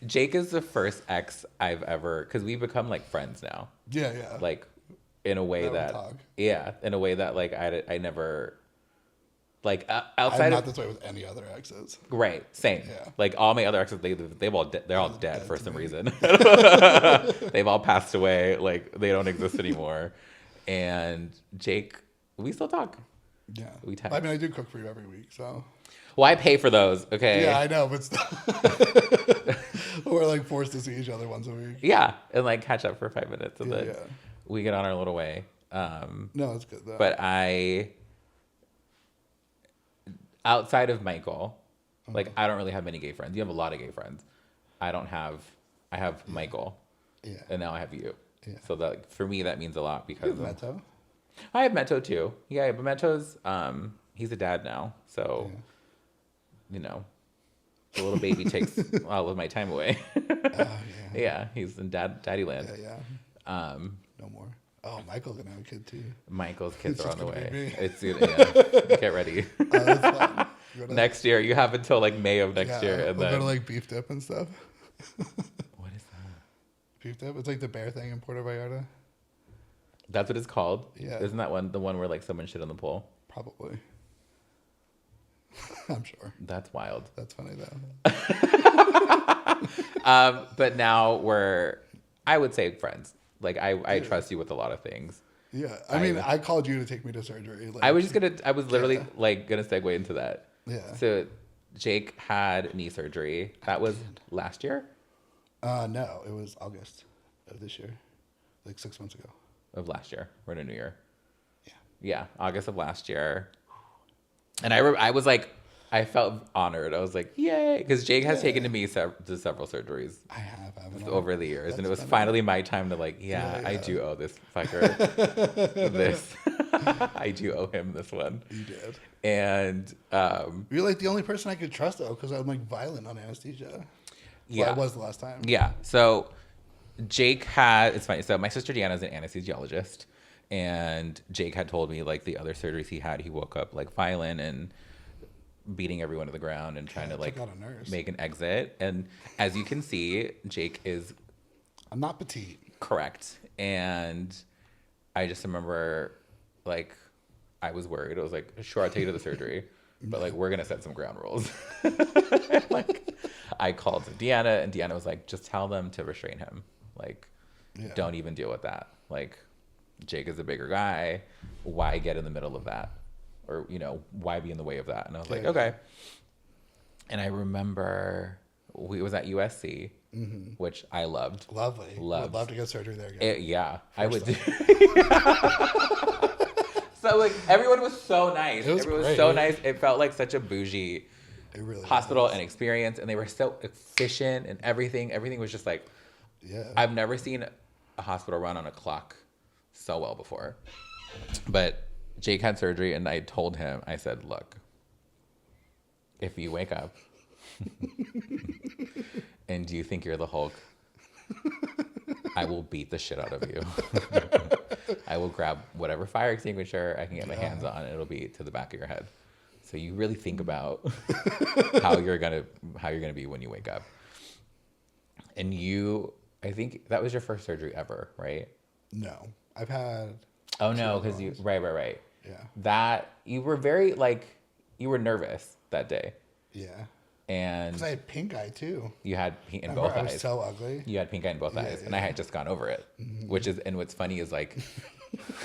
Jake is the first ex I've ever, because we've become like friends now. Yeah. Like in a way in a way that like I never, like outside I'm not this way with any other exes. Right. Same. Yeah. Like all my other exes, they're all dead for some reason. They've all passed away. Like they don't exist anymore. And Jake, we still talk. Yeah. We text. I mean, I do cook for you every week, so. Well, I pay for those. Okay. Yeah, I know, but still. We're like forced to see each other once a week. Yeah, and like catch up for 5 minutes, and then we get on our little way. No, it's good though. But outside of Michael, like I don't really have many gay friends. You have a lot of gay friends. I have Michael. Yeah. And now I have you. Yeah. So that for me that means a lot because you have Meto? I have Meto too. Yeah, but Meto's he's a dad now, so you know, the little baby takes all of my time away. Yeah, he's in daddy land. Yeah. No more. Oh, Michael's gonna have a kid too. Michael's kids are on the way. It's get ready. Next year, you have until like May of next year, and we'll then go to like beef dip and stuff. What is that? Beef dip? It's like the bear thing in Puerto Vallarta. That's what it's called. Yeah. Isn't that the one where like someone shit on the pool? Probably. I'm sure. That's wild. That's funny though. But now I would say friends. Like I trust you with a lot of things. Yeah. I mean, I called you to take me to surgery. Like, I was literally like gonna segue into that. Yeah. So Jake had knee surgery. That was last year? No, it was August of this year. Like 6 months ago. Of last year. We're in a new year. Yeah. Yeah, August of last year. And I was like, I felt honored. I was like, yay. Because Jake has taken me to several surgeries. I have. Over the years. And it was finally my time to like, I do owe this fucker this. I do owe him this one. You did. And you're like the only person I could trust though, because I'm like violent on anesthesia. Yeah. Well, I was the last time. Yeah. So Jake it's funny. So my sister Deanna is an anesthesiologist. And Jake had told me like the other surgeries he woke up like violent and beating everyone to the ground and trying to like make an exit. And as you can see, Jake is... I'm not petite. Correct. And I just remember like I was worried. I was like, sure, I'll take you to the surgery. But like, we're going to set some ground rules. Like I called Deanna and Deanna was like, just tell them to restrain him. Like, don't even deal with that. Like, Jake is a bigger guy. Why get in the middle of that? Or, you know, why be in the way of that? And I was like, okay. And I remember we was at USC, which I loved. Lovely. I'd love to get surgery there again. I would do. So, like, everyone was so nice. Everyone was so nice. It felt like such a bougie hospital and experience. And they were so efficient and everything. Everything was just like, I've never seen a hospital run on a clock so well before. But Jake had surgery and I told him, I said, look, if you wake up and you think you're the Hulk, I will beat the shit out of you. I will grab whatever fire extinguisher I can get my hands on and it'll be to the back of your head. So you really think about how you're gonna be when you wake up. And I think that was your first surgery ever, right? No. I've had... Oh, no, because you... Right. Yeah. That... You were very, like... You were nervous that day. Yeah. And... Because I had pink eye, too. You had pink in both eyes. I was so ugly. You had pink eye in both eyes. And I had just gone over it. Which is... And what's funny is, like...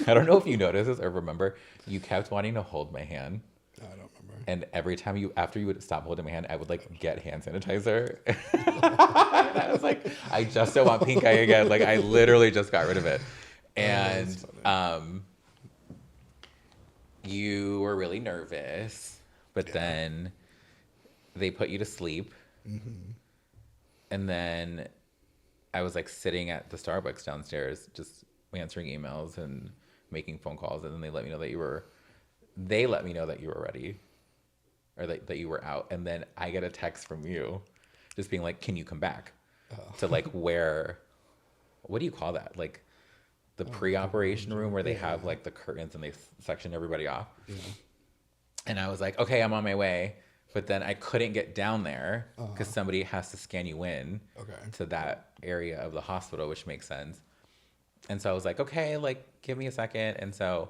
I don't know if you noticed this or remember. You kept wanting to hold my hand. I don't remember. And every time after you would stop holding my hand, I would like get hand sanitizer. And I was like, I just don't want pink eye again. Like I literally just got rid of it. And you were really nervous, but then they put you to sleep. Mm-hmm. And then I was like sitting at the Starbucks downstairs, just answering emails and making phone calls. And then they let me know that you were ready, or that you were out. And then I get a text from you just being like, can you come back to like where, what do you call that? Like the pre-operation room where they have like the curtains and they section everybody off. Yeah. And I was like, okay, I'm on my way. But then I couldn't get down there because somebody has to scan you in to that area of the hospital, which makes sense. And so I was like, okay, like, give me a second. And so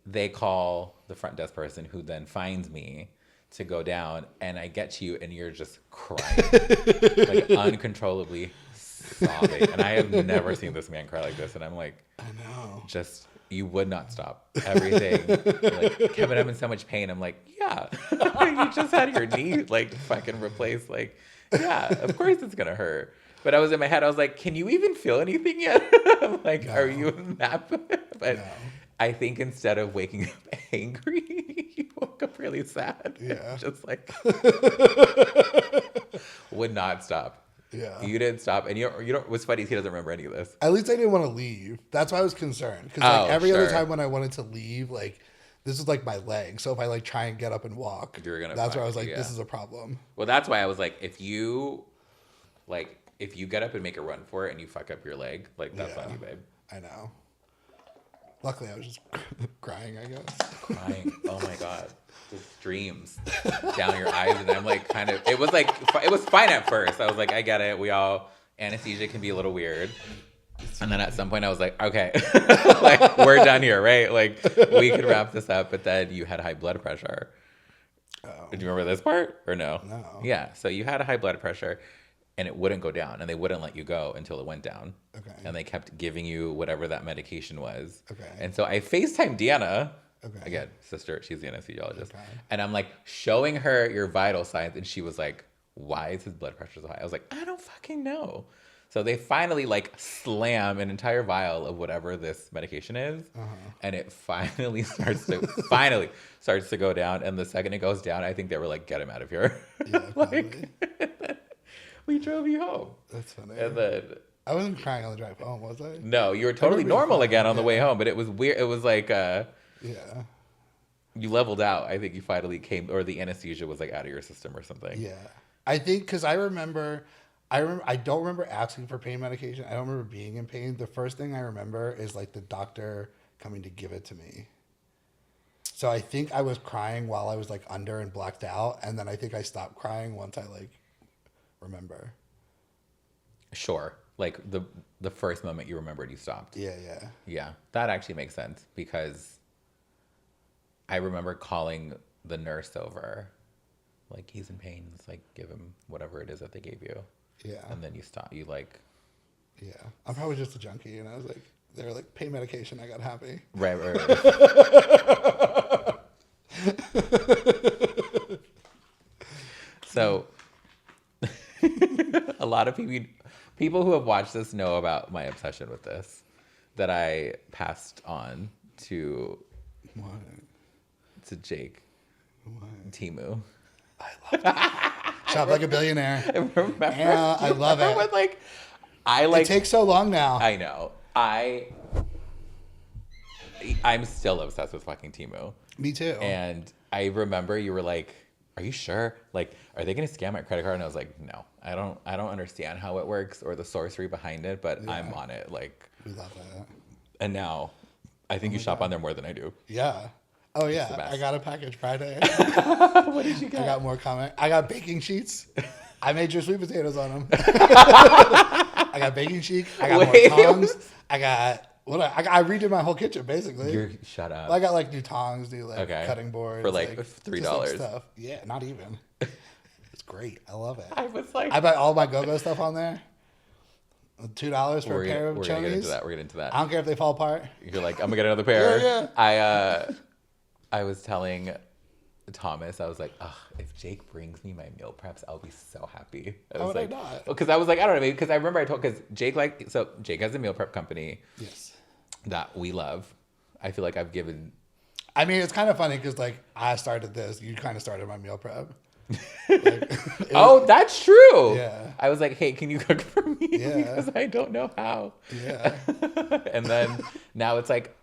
they call the front desk person, who then finds me to go down. And I get to you and you're just crying, like uncontrollably sobbing. And I have never seen this man cry like this. And I'm like, I know. Just, you would not stop everything. Like, Kevin, I'm in so much pain. I'm like, yeah, you just had your knee like fucking replaced. Like, yeah, of course it's gonna hurt. But I was in my head, I was like, can you even feel anything yet? I'm like, no. Are you in that? But no. I think instead of waking up angry, you woke up really sad. Yeah. Just like would not stop. Yeah. You didn't stop. And you don't, what's funny is he doesn't remember any of this. At least I didn't want to leave. That's why I was concerned. Because like every other time when I wanted to leave, like this is like my leg. So if I like try and get up and walk, that's where I was like, this is a problem. Well, that's why I was like, if you get up and make a run for it and you fuck up your leg, like that's on you, babe. I know. Luckily, I was just crying, I guess. Crying. Oh my God. Just streams down your eyes. And I'm like, it was fine at first. I was like, I get it. Anesthesia can be a little weird. And then at some point I was like, okay, like we're done here, right? Like we can wrap this up. But then you had high blood pressure. Oh. Do you remember this part or no? No. Yeah. So you had a high blood pressure. And it wouldn't go down, and they wouldn't let you go until it went down. Okay. And they kept giving you whatever that medication was. Okay. And so I FaceTimed Deanna. Okay. Again, sister, she's the anesthesiologist. Okay. And I'm like showing her your vital signs, and she was like, "Why is his blood pressure so high?" I was like, "I don't fucking know." So they finally like slam an entire vial of whatever this medication is, and it finally starts to go down. And the second it goes down, I think they were like, "Get him out of here." Yeah, probably. We drove you home. That's funny. And then I wasn't crying on the drive home, was I? No, you were totally normal again on the way home, but it was weird. It was like you leveled out. I think you finally came, or the anesthesia was like out of your system or something. Yeah. I think because I don't remember asking for pain medication. I don't remember being in pain. The first thing I remember is like the doctor coming to give it to me. So I think I was crying while I was like under and blacked out, and then I think I stopped crying once I like remember. Sure. Like the first moment you remembered, you stopped. Yeah. That actually makes sense, because I remember calling the nurse over, like, he's in pain, let's like give him whatever it is that they gave you. Yeah. And then you stop. You like. Yeah. I'm probably just a junkie, and I was like, they were like, pain medication. I got happy. Right. So. A lot of people who have watched this know about my obsession with this, that I passed on to Jake. Timu. I love it. Shop like a billionaire. I remember. Yeah, I love it. When, it takes so long now. I know. I'm still obsessed with fucking Timu. Me too. And I remember you were like, are you sure? Like, are they going to scam my credit card? And I was like, no, I don't understand how it works or the sorcery behind it, but I'm on it. Like, we love that. And now I think you shop on there more than I do. Yeah. Oh yeah. I got a package Friday. What did you get? I got more comment. I got baking sheets. I made your sweet potatoes on them. I got baking sheets. I got more tongs. I got I redid my whole kitchen basically. Shut up. Well, I got like new tongs, new cutting boards for like $3. Stuff. Yeah, not even. It's great. I love it. I was like, I buy all my go-go stuff on there. $2 for a pair of chonies. We're getting into that. I don't care if they fall apart. You're like, I'm gonna get another pair. Yeah. I was telling Thomas, I was like, ugh, if Jake brings me my meal preps, I'll be so happy. How would I not? Because I was like, I don't know, maybe because I remember because Jake Jake has a meal prep company. Yes. That we love. I feel like I've given. I mean, it's kind of funny because like I started this, you kind of started my meal prep. Like, that's true. Yeah. I was like, hey, can you cook for me? Yeah. Because I don't know how. Yeah. And then now it's like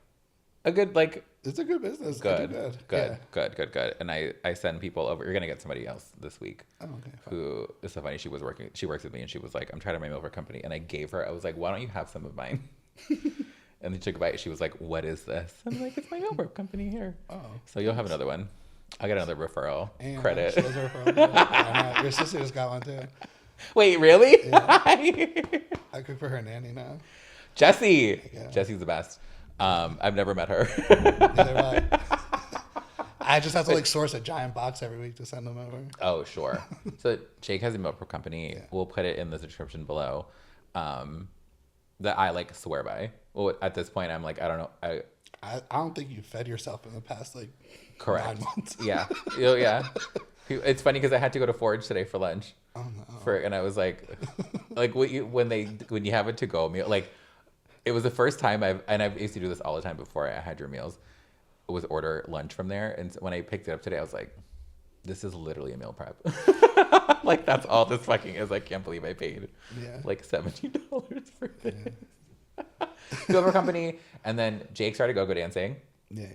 a good like. It's a good business. Good. Yeah. Good. And I send people over. You're gonna get somebody else this week. Oh, okay. Fine. Who is so funny? She works with me, and she was like, I'm trying to my meal prep company, and I gave her. I was like, why don't you have some of mine? And then she took a bite. She was like, what is this? I'm like, it's my meal prep company here. Oh. So you'll have another one. I'll get another referral credit. She has a referral. Your sister just got one too. Wait, really? Yeah. I cook for her nanny now. Jessie. Yeah. Jessie's the best. I've never met her. Neither have I just have to like source a giant box every week to send them over. Oh, sure. So Jake has a meal prep company. Yeah. We'll put it in the description below. That I like swear by. Well, at this point, I'm like, I don't know. I don't think you fed yourself in the past like correct 9 months. Yeah. Yeah. It's funny because I had to go to Forge today for lunch. Oh no. And I was like when you have a to go meal, like it was the first time I used to do this all the time before I had your meals, was order lunch from there. And when I picked it up today, I was like, this is literally a meal prep. Like that's all this fucking is. I can't believe I paid like $17 for this. Meal prep company, and then Jake started go-go dancing. Yeah.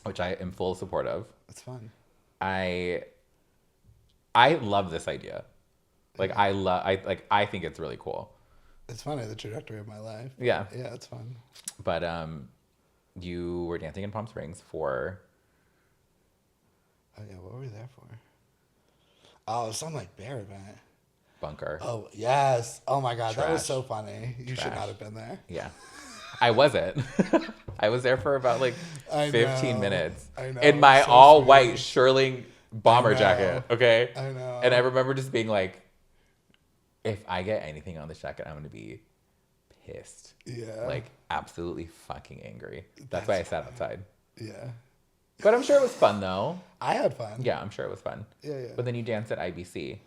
Which I am full support of. It's fun. I love this idea. Like I think it's really cool. It's funny, the trajectory of my life. Yeah. Yeah, it's fun. But you were dancing in Palm Springs for. Oh yeah, what were we there for? Oh, some like bear event. Bunker. Oh yes. Oh my god, Trash. that was so funny. You should not have been there. Yeah. I wasn't. I was there for about like 15 minutes. I know. In my all white Shirling bomber jacket. Okay. I know. And I remember just being like, if I get anything on this jacket, I'm gonna be pissed. Yeah. Like absolutely fucking angry. That's why I sat outside. Yeah. But I'm sure it was fun though. I had fun. Yeah, I'm sure it was fun. Yeah. But then you danced at IBC.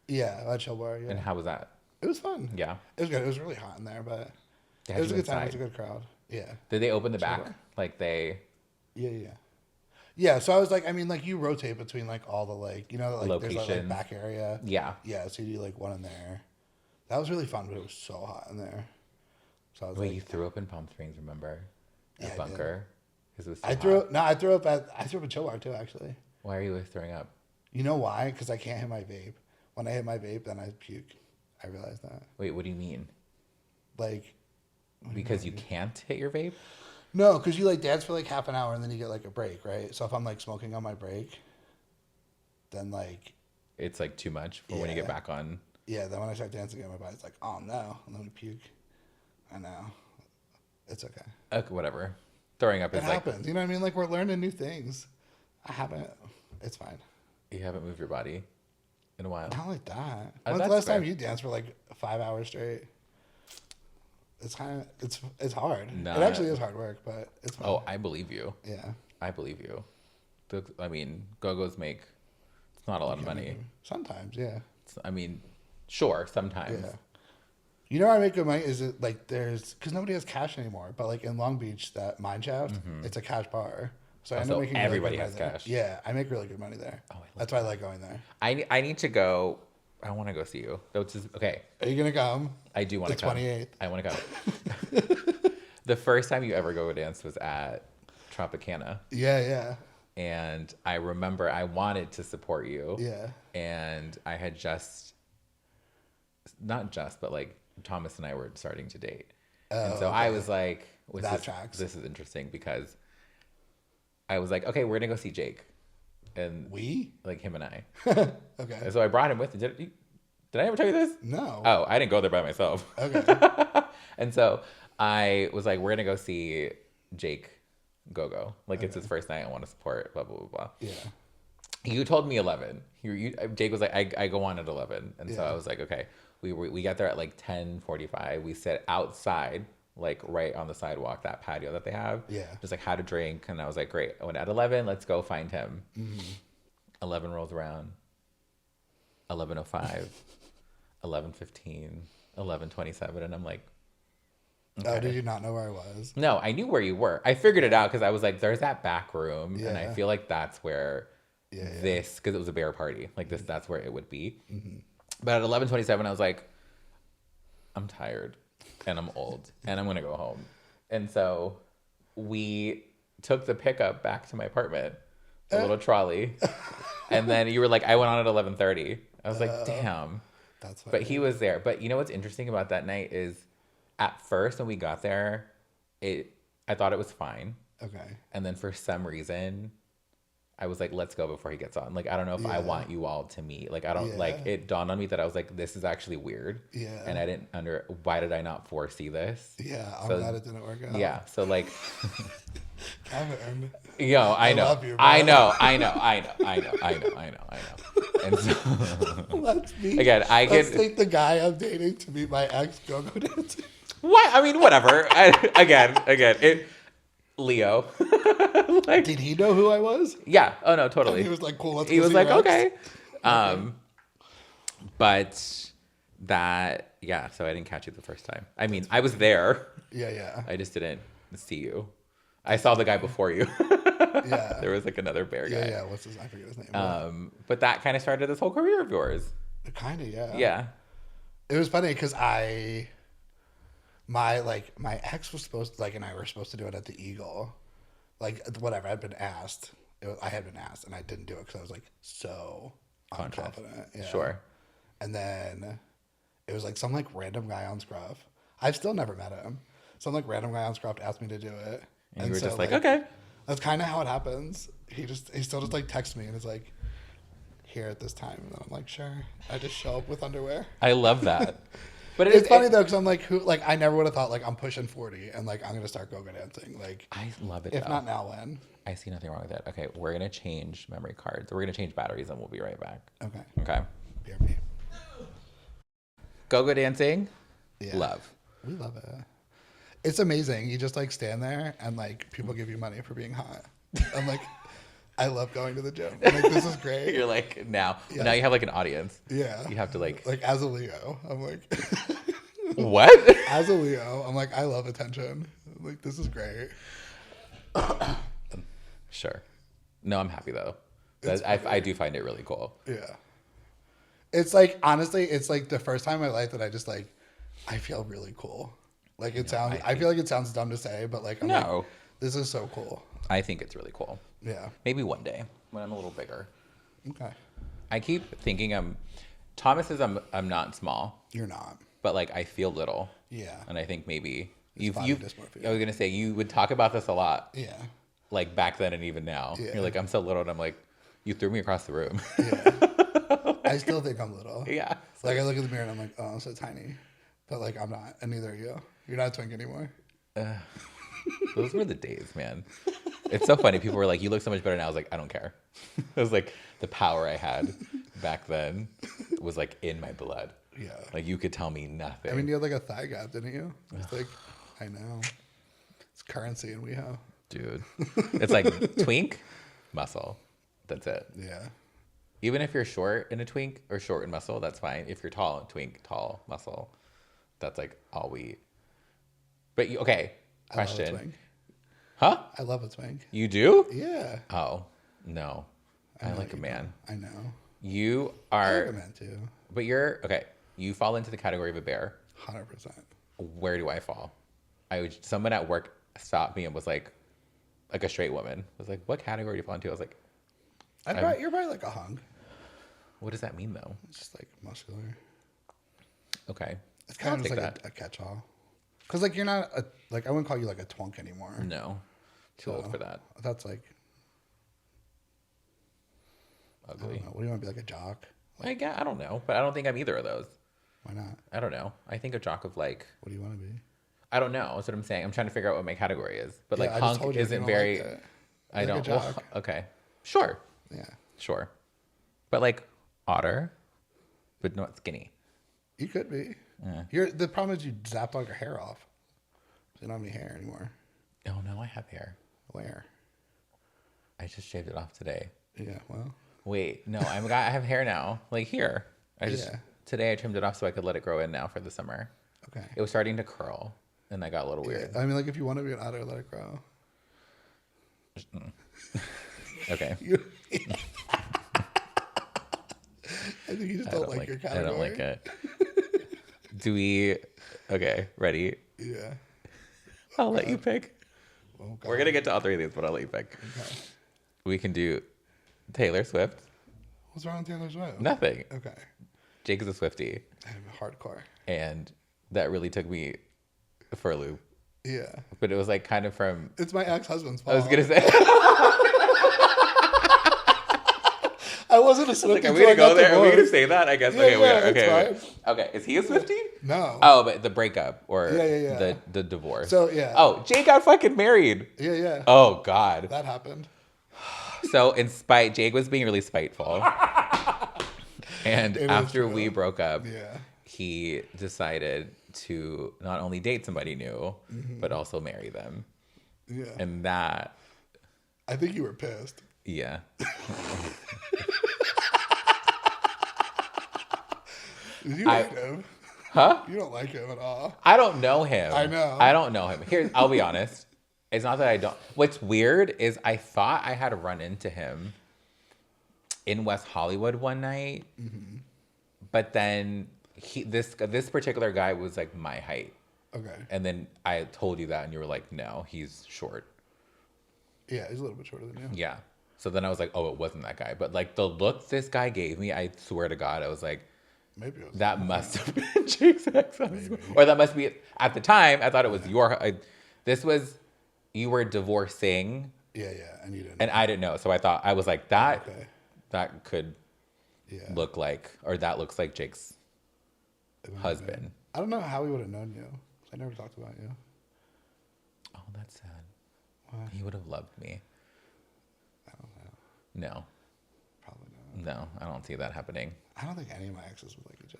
Yeah, at Chill Bar. Yeah. And how was that? It was fun. Yeah. It was good. It was really hot in there, but it was a good time. It was a good crowd. Yeah. Did they open the back? Like they. Yeah. Yeah. So I was like, I mean, like you rotate between like all the like, you know, like locations. There's like back area. Yeah. Yeah. So you do like one in there. That was really fun, but it was so hot in there. So I was you threw up in Palm Springs, remember? At Bunker. Because it was. I threw up at Chill Bar too, actually. Why are you always throwing up? You know why? Because I can't hit my vape. When I hit my vape, then I puke. I realized that. Wait, what do you mean? Like. Because you can't hit your vape? No, because you like dance for like half an hour and then you get like a break, right? So if I'm like smoking on my break, then like. It's like too much for when you get back on. Yeah, then when I start dancing again, my body's like, oh no, and then we puke. I know. It's okay. Okay, whatever. Throwing up is like. It happens. You know what I mean? Like we're learning new things. I haven't. It's fine. You haven't moved your body in a while. Not like that. When's the last time you danced for like 5 hours straight? It's kind of it's hard. It actually is hard work, but it's fun. Oh, I believe you. Yeah, I believe you. I mean, go-go's make it's not a lot of money. Sometimes, yeah. I mean, sure, sometimes. Yeah. You know where I make good money is it like there's because nobody has cash anymore, but like in Long Beach, that mine shaft, it's a cash bar. So I end up making everybody really has cash. Yeah, I make really good money there. Oh, that's why I like going there. I need to go. I want to go see you. Okay. Are you gonna come? I do want to come. The 28th. I want to come. The first time you ever go dance was at Tropicana. Yeah. And I remember I wanted to support you. Yeah. And I had but like Thomas and I were starting to date. And so I was like, this is interesting because I was like, okay, we're going to go see Jake. And like him and I. Okay. And so I brought him with. Did I ever tell you this? No. Oh, I didn't go there by myself. Okay. And so I was like, we're gonna go see Jake go. Like it's his first night. I want to support. Blah blah blah blah. Yeah. You told me 11. Jake was like, I go on at 11, and so I was like, okay. We got there at like 10:45. We sat outside, like right on the sidewalk, that patio that they have. Yeah. Just like had a drink, and I was like, great. I went at 11. Let's go find him. Mm-hmm. 11 rolls around. 11:05. 11:15. 11:27, and I'm like, okay. Oh, did you not know where I was? No, I knew where you were. I figured it out because I was like, there's that back room, and I feel like that's where this, because it was a bear party, like this, that's where it would be. Mm-hmm. But at 11:27, I was like, I'm tired, and I'm old, and I'm gonna go home. And so we took the pickup back to my apartment, a little trolley, and then you were like, I went on at 11:30. I was like, damn. That's funny. But he was there. But you know what's interesting about that night is, at first when we got there, I thought it was fine. Okay. And then for some reason, I was like, let's go before he gets on. Like, I don't know if I want you all to meet. Like, I don't like, it dawned on me that I was like, this is actually weird. Yeah. And I didn't why did I not foresee this? Yeah. I'm glad it didn't work out. Yeah. So like, Kevin. Yo, I know. Love you, I know. And so, let's meet. Again, let's take the guy I'm dating to meet my ex go-go dancing. What? I mean, whatever. Again, Leo. Like, did he know who I was? Yeah. Oh no, totally. And he was like, cool. Let's go. He was see like, your okay. ex. But that, yeah. So I didn't catch you the first time. I mean, I was there. Yeah. I just didn't see you. I saw the guy before you. Yeah. There was like another bear guy. Yeah. What's his? I forget his name. But that kind of started this whole career of yours. Kind of, yeah. Yeah. It was funny because my ex was supposed to, and I were supposed to do it at the Eagle, whatever. I'd been asked. I had been asked, and I didn't do it because I was so unconfident. Yeah. Sure. And then it was some random guy on Scruff. I've still never met him. Some random guy on Scruff asked me to do it, and you were just like, okay. That's kind of how it happens. He still just texts me and is like, here at this time, and then I'm like, sure. I just show up with underwear. I love that. But it's funny though, because I'm like, I never would have thought I'm pushing 40 and I'm gonna start go-go dancing. I love it. If not now, when? I see nothing wrong with it. Okay, we're gonna change memory cards. We're gonna change batteries, and we'll be right back. Okay. BRB. Go-go dancing. Yeah. Love. We love it. It's amazing. You just stand there and people give you money for being hot. I'm like, I love going to the gym. I'm like, this is great. You're now you have an audience. Yeah. You have to as a Leo, I'm like, what? As a Leo, I'm like, I love attention. I'm like, this is great. Sure. No, I'm happy though. I do find it really cool. Yeah. It's honestly, it's the first time in my life that I just I feel really cool. I feel like it sounds dumb to say, but I'm this is so cool. I think it's really cool. Yeah. Maybe one day when I'm a little bigger. Okay. I keep thinking Thomas says I'm not small. You're not. But I feel little. Yeah. And I think maybe you've I was gonna say you would talk about this a lot. Yeah. Back then and even now. Yeah. You're I'm so little, and I'm like, you threw me across the room. Yeah. I still think I'm little. Yeah. I look in the mirror and I'm like, oh, I'm so tiny. But I'm not, and neither are you. You're not a twink anymore. Those were the days, man. It's so funny. People were like, you look so much better now. I was like, I don't care. It was the power I had back then was in my blood. Yeah. You could tell me nothing. I mean, you had a thigh gap, didn't you? It's I know. It's currency in WeHo. Dude. It's twink, muscle. That's it. Yeah. Even if you're short in a twink or short in muscle, that's fine. If you're tall, twink, tall, muscle. That's all we. But okay, question. I love a twink. Huh? I love a twink. You do? Yeah. Oh, no. I like a man. I know. You are. I like a man too. But you're okay. You fall into the category of a bear. 100%. Where do I fall? Someone at work stopped me and was like a straight woman was like, "What category do you fall into?" I was like, "You're probably a hunk." What does that mean though? It's just muscular. Okay. It's kind of just a catch-all. Because you're not I wouldn't call you a twunk anymore. No. Too old for that. That's ugly. I don't know. What do you want to be, a jock? I don't know, but I don't think I'm either of those. Why not? I don't know. I think a jock of What do you want to be? I don't know. That's what I'm saying. I'm trying to figure out what my category is. But yeah, hunk isn't very. I don't. Well, okay. Sure. Yeah. Sure. But otter, but not skinny. You could be. Yeah. The problem is you zapped all your hair off. So you don't have any hair anymore. Oh no, I have hair. Where? I just shaved it off today. Yeah. Well. Wait, no, I have hair now. Like here. Today I trimmed it off so I could let it grow in now for the summer. Okay. It was starting to curl, and that got a little weird. I mean, like if you want to be an otter, let it grow. Okay. I think you just don't like your category. I don't like it. Do we? Okay, ready? Yeah. I'll let you pick. Oh, we're gonna get to all three of these, but I'll let you pick. Okay. We can do Taylor Swift. What's wrong with Taylor Swift? Nothing. Okay. Jake is a Swiftie. I'm hardcore. And that really took me for a loop. Yeah. But it was like kind of from... It's my ex-husband's fault. I was going to say... I wasn't a Swiftie. Like, are we going to go there? Are we going to say that? I guess. Yeah, okay, we are. Okay. Okay. Is he a Swiftie? No. Oh, but the breakup or Yeah. The divorce. So, yeah. Oh, Jake got fucking married. Yeah. Oh, God. That happened. So, Jake was being really spiteful. And after we broke up, he decided to not only date somebody new, but also marry them. Yeah. And that... I think you were pissed. Yeah. You like him? Huh? You don't like him at all. I don't know him. I know. I don't know him. I'll be honest. It's not that I don't. What's weird is I thought I had run into him in West Hollywood one night, but then this particular guy was like my height. Okay. And then I told you that, and you were like, "No, he's short." Yeah, he's a little bit shorter than you. Yeah. So then I was like, "Oh, it wasn't that guy." But like the look this guy gave me, I swear to God, I was like, maybe it was that must have been Jake's ex-husband. Or that must be, at the time, I thought it was you were divorcing. Yeah, and you didn't. And I didn't know. So I was like, that could look like, or that looks like Jake's husband. I don't know how he would have known you. I never talked about you. Oh, that's sad. Why? He would have loved me. I don't know. No. Probably not. No, I don't see that happening. I don't think any of my exes would like each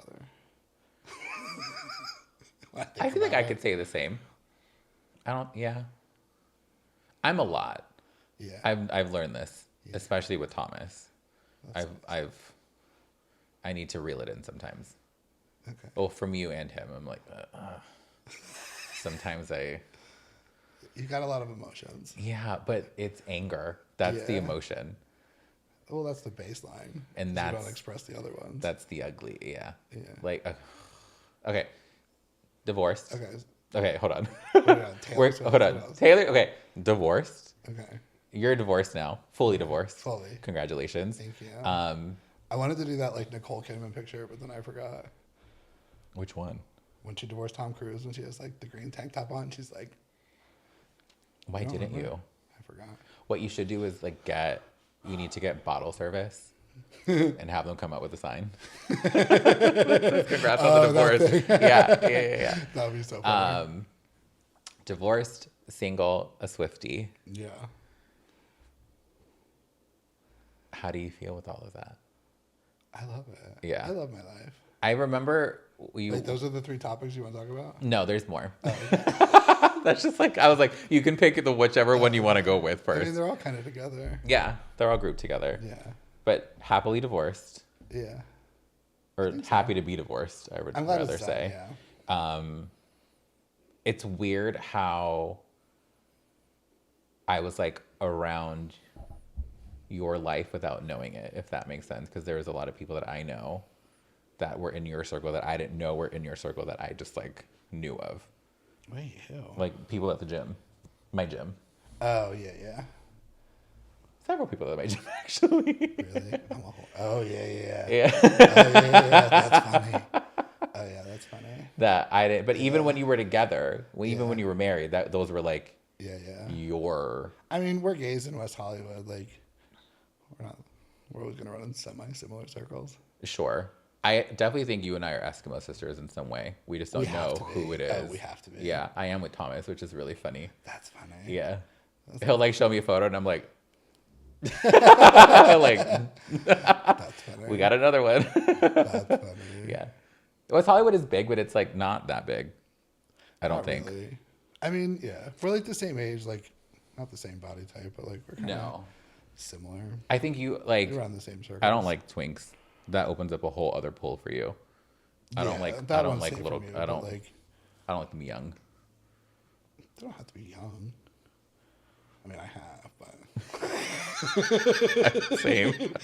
other. I feel like I could say the same. I'm a lot. Yeah. I've learned this, especially with Thomas. I need to reel it in sometimes. Okay. Well, from you and him, I'm like, sometimes You got a lot of emotions. Yeah, but it's anger. That's the emotion. Well, that's the baseline. And you don't express the other ones. That's the ugly. Yeah. Like, okay, divorced. Okay, hold on. Hold on. Taylor. Okay, divorced. Okay. You're divorced now, fully divorced. Fully. Congratulations. Thank you. I wanted to do that like Nicole Kidman picture, but then I forgot. Which one? When she divorced Tom Cruise, when she has like the green tank top on, she's like. Why didn't you? I forgot. What you should do is you need to get bottle service and have them come up with a sign. Congrats on the divorce. Yeah. That would be so funny. Divorced, single, a Swiftie. Yeah. How do you feel with all of that? I love it. Yeah. I love my life. I remember Wait, those are the 3 topics you want to talk about? No, there's more. Oh, okay. That's just I was like, you can pick whichever one you want to go with first. I mean, they're all kind of together. Yeah, they're all grouped together. Yeah. But happily divorced. Yeah. Or happy to be divorced, I would rather say. Yeah. It's weird how I was around your life without knowing it, if that makes sense. Because there was a lot of people that I know that were in your circle that I didn't know were in your circle that I just knew of. Wait, who? People at the gym. My gym. Oh, yeah. Several people at my gym, actually. Really? Oh, yeah. Yeah. Oh, yeah. That's funny. Oh, yeah, that's funny. That I didn't, but even when you were together, even when you were married, those were your... I mean, we're gays in West Hollywood. We're always going to run in semi-similar circles. Sure. I definitely think you and I are Eskimo sisters in some way. We just don't know who it is. Oh, we have to be. Yeah, I am with Thomas, which is really funny. That's funny. Yeah. He'll show me a photo and I'm like... That's funny. We got another one. That's funny. Yeah. West Hollywood is big, but it's not that big. I don't think. Really. I mean, yeah. We're the same age, not the same body type, but we're kind of similar. I think you like. Around the same circles. I don't like twinks. That opens up a whole other pool for you. I don't like. I don't like little. I don't like. I don't like them young. They don't have to be young. I mean, I have, but same.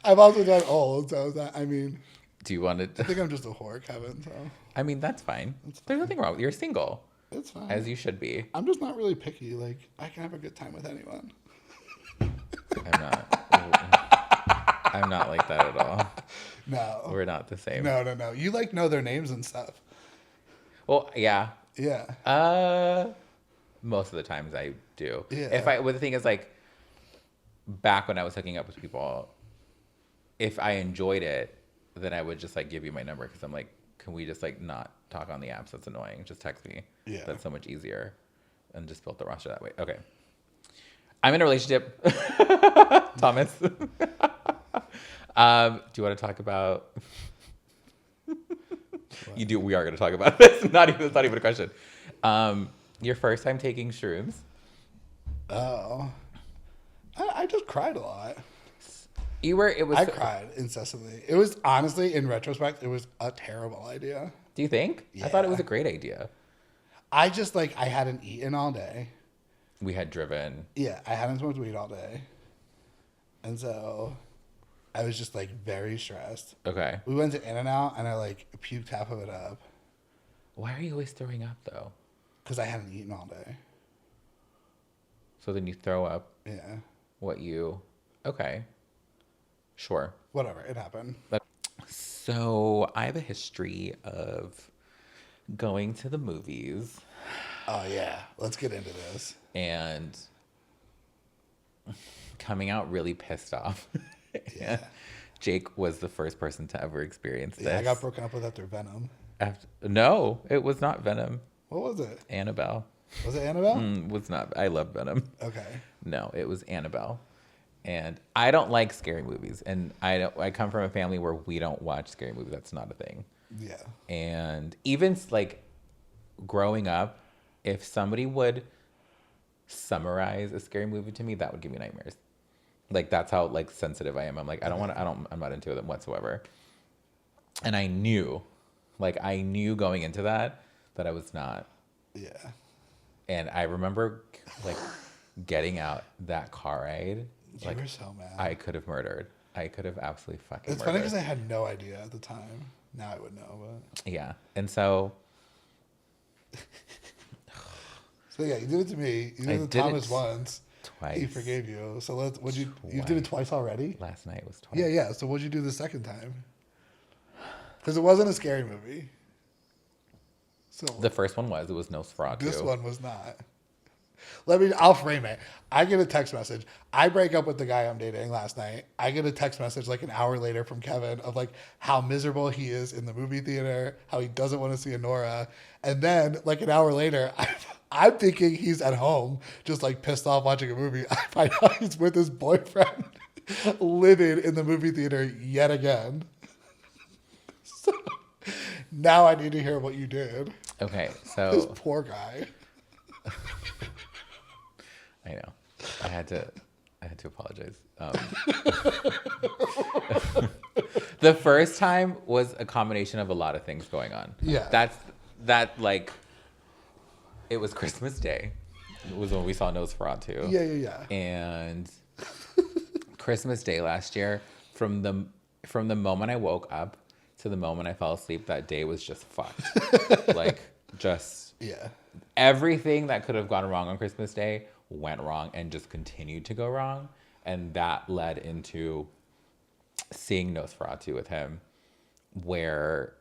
I've also done old, so that, I mean. Do you want to? I think I'm just a whore, Kevin. So. I mean, that's fine. There's nothing wrong with you're single. It's fine. As you should be. I'm just not really picky. Like, I can have a good time with anyone. I'm not. I'm not like that at all. No. We're not the same. No. You like know their names and stuff. Well, yeah. Yeah. Most of the times I do. Yeah. Well, the thing is, like, back when I was hooking up with people, if I enjoyed it, then I would just like give you my number because I'm like, can we just like not talk on the apps? That's annoying. Just text me. Yeah. That's so much easier, and just build the roster that way. Okay. I'm in a relationship, Thomas. Do you want to talk about? You do. We are going to talk about this. It's not even a question. Your first time taking shrooms. Oh. I just cried a lot. I cried incessantly. It was honestly, in retrospect, it was a terrible idea. Do you think? Yeah. I thought it was a great idea. I just I hadn't eaten all day. We had driven. Yeah, I hadn't smoked weed all day. And so I was just very stressed. Okay. We went to In-N-Out and I puked half of it up. Why are you always throwing up though? Because I hadn't eaten all day. So then you throw up. Yeah. Okay. Sure. Whatever, it happened. So I have a history of going to the movies. Oh, yeah. Let's get into this. And coming out really pissed off. Yeah. Jake was the first person to ever experience this. Yeah, I got broken up with after Venom. No, it was not Venom. What was it? Annabelle. Was it Annabelle? Was not. I love Venom. Okay. No, it was Annabelle. And I don't like scary movies. And I come from a family where we don't watch scary movies. That's not a thing. Yeah. And even growing up, if somebody would summarize a scary movie to me, that would give me nightmares. That's how sensitive I am. I'm like, I'm not into them whatsoever. And I knew going into that I was not. Yeah. And I remember getting out that car ride. You were so mad. I could have murdered. I could have absolutely fucking It's murdered. funny because I had no idea at the time. Now I would know, but... Yeah. And so... So yeah, you did it to me. You did it to Thomas once. Twice. He forgave you. So you did it twice already? Last night was twice. Yeah. So what'd you do the second time? Because it wasn't a scary movie. So the first one was. It was Nosferatu. This one was not. I'll frame it. I get a text message. I break up with the guy I'm dating last night. I get a text message an hour later from Kevin of how miserable he is in the movie theater, how he doesn't want to see Honora. And then an hour later, I'm thinking he's at home, just pissed off watching a movie. I find out he's with his boyfriend living in the movie theater yet again. So now I need to hear what you did. Okay, so... This poor guy. I know. I had to apologize. The first time was a combination of a lot of things going on. Yeah. It was Christmas Day. It was when we saw Nosferatu. Yeah. And Christmas Day last year, from the moment I woke up to the moment I fell asleep, that day was just fucked. Yeah. Everything that could have gone wrong on Christmas Day went wrong and just continued to go wrong. And that led into seeing Nosferatu with him, where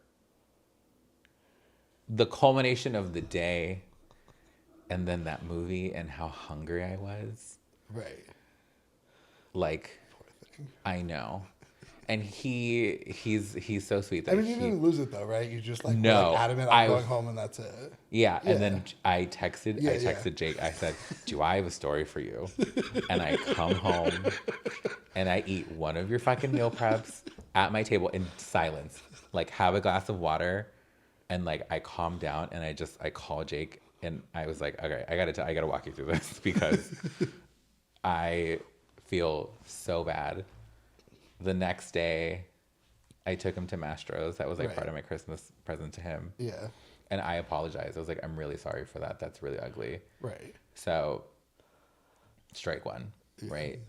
the culmination of the day and then that movie and how hungry I was. Right. Poor thing. I know. And he's so sweet. That you didn't lose it though, right? You just no, adamant I'm going home and that's it. Yeah. And then I texted Jake. I said, "Do I have a story for you?" And I come home and I eat one of your fucking meal preps at my table in silence. Have a glass of water, and I calm down and I call Jake and I was like, "Okay, I gotta walk you through this because I feel so bad. The next day, I took him to Mastro's. That was like part of my Christmas present to him. Yeah. And I apologized. I was like, I'm really sorry for that. That's really ugly. Right. So, strike one, right?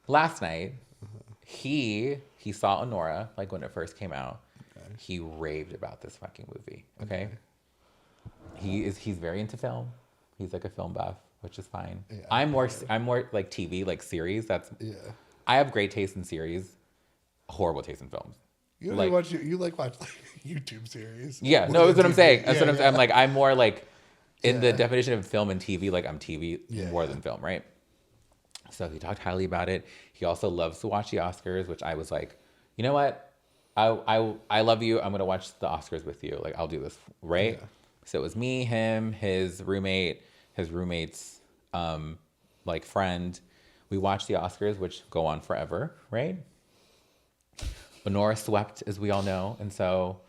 Last night, he saw Honora, like when it first came out. Okay. He raved about this fucking movie, okay? He's very into film. He's like a film buff, which is fine. Yeah, I'm more like TV, like series. I have great taste in series, horrible taste in films. You like watch YouTube series. Yeah, no, that's what I'm saying. That's what I'm saying. I'm like, I'm more like in the definition of film and TV, like I'm TV more than film, right? So he talked highly about it. He also loves to watch the Oscars, which I was like, you know what? I love you. I'm gonna watch the Oscars with you. Like I'll do this, right? Yeah. So it was me, him, his roommate's like friend. We watched the Oscars, which go on forever, right? Honora swept, as we all know, and so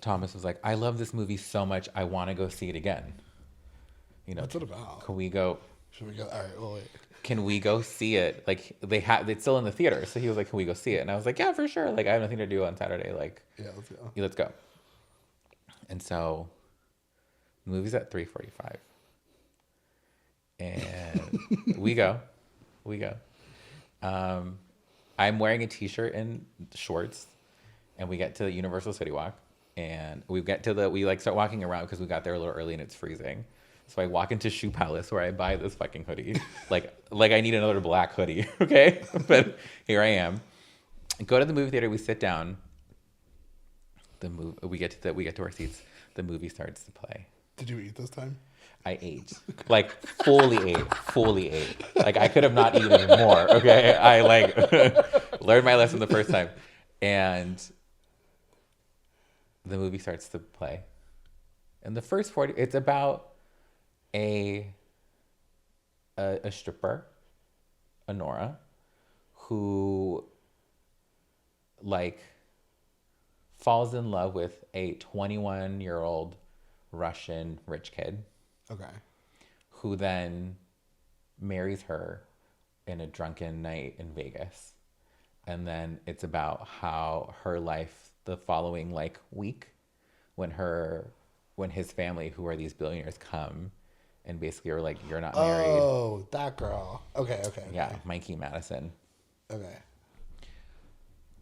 Thomas was like, "I love this movie so much. I want to go see it again." You know, what's it about? Can we go? Should we go? All right, well, wait. Can we go see it? Like it's still in the theater. So he was like, "Can we go see it?" And I was like, "Yeah, for sure. Like I have nothing to do on Saturday. Like, yeah, let's go. Let's go." And so, the movie's at 3:45, and we go. I'm wearing a t-shirt and shorts, and we get to Universal City Walk, and we start walking around because we got there a little early and it's freezing. So I walk into Shoe Palace where I buy this fucking hoodie. like I need another black hoodie, okay? But here I am. Go to the movie theater, we sit down. We get to our seats. The movie starts to play. Did you eat this time? I ate. Like fully ate. Like I could have not eaten more, okay? I like learned my lesson the first time. And the movie starts to play. And the first 40, it's about a stripper, Honora, who like falls in love with a 21-year-old Russian rich kid. Okay. Who then marries her in a drunken night in Vegas. And then it's about how her life the following like week when his family, who are these billionaires, come and basically are like, you're not married. Oh, that girl. Okay. Yeah, Mikey Madison. Okay.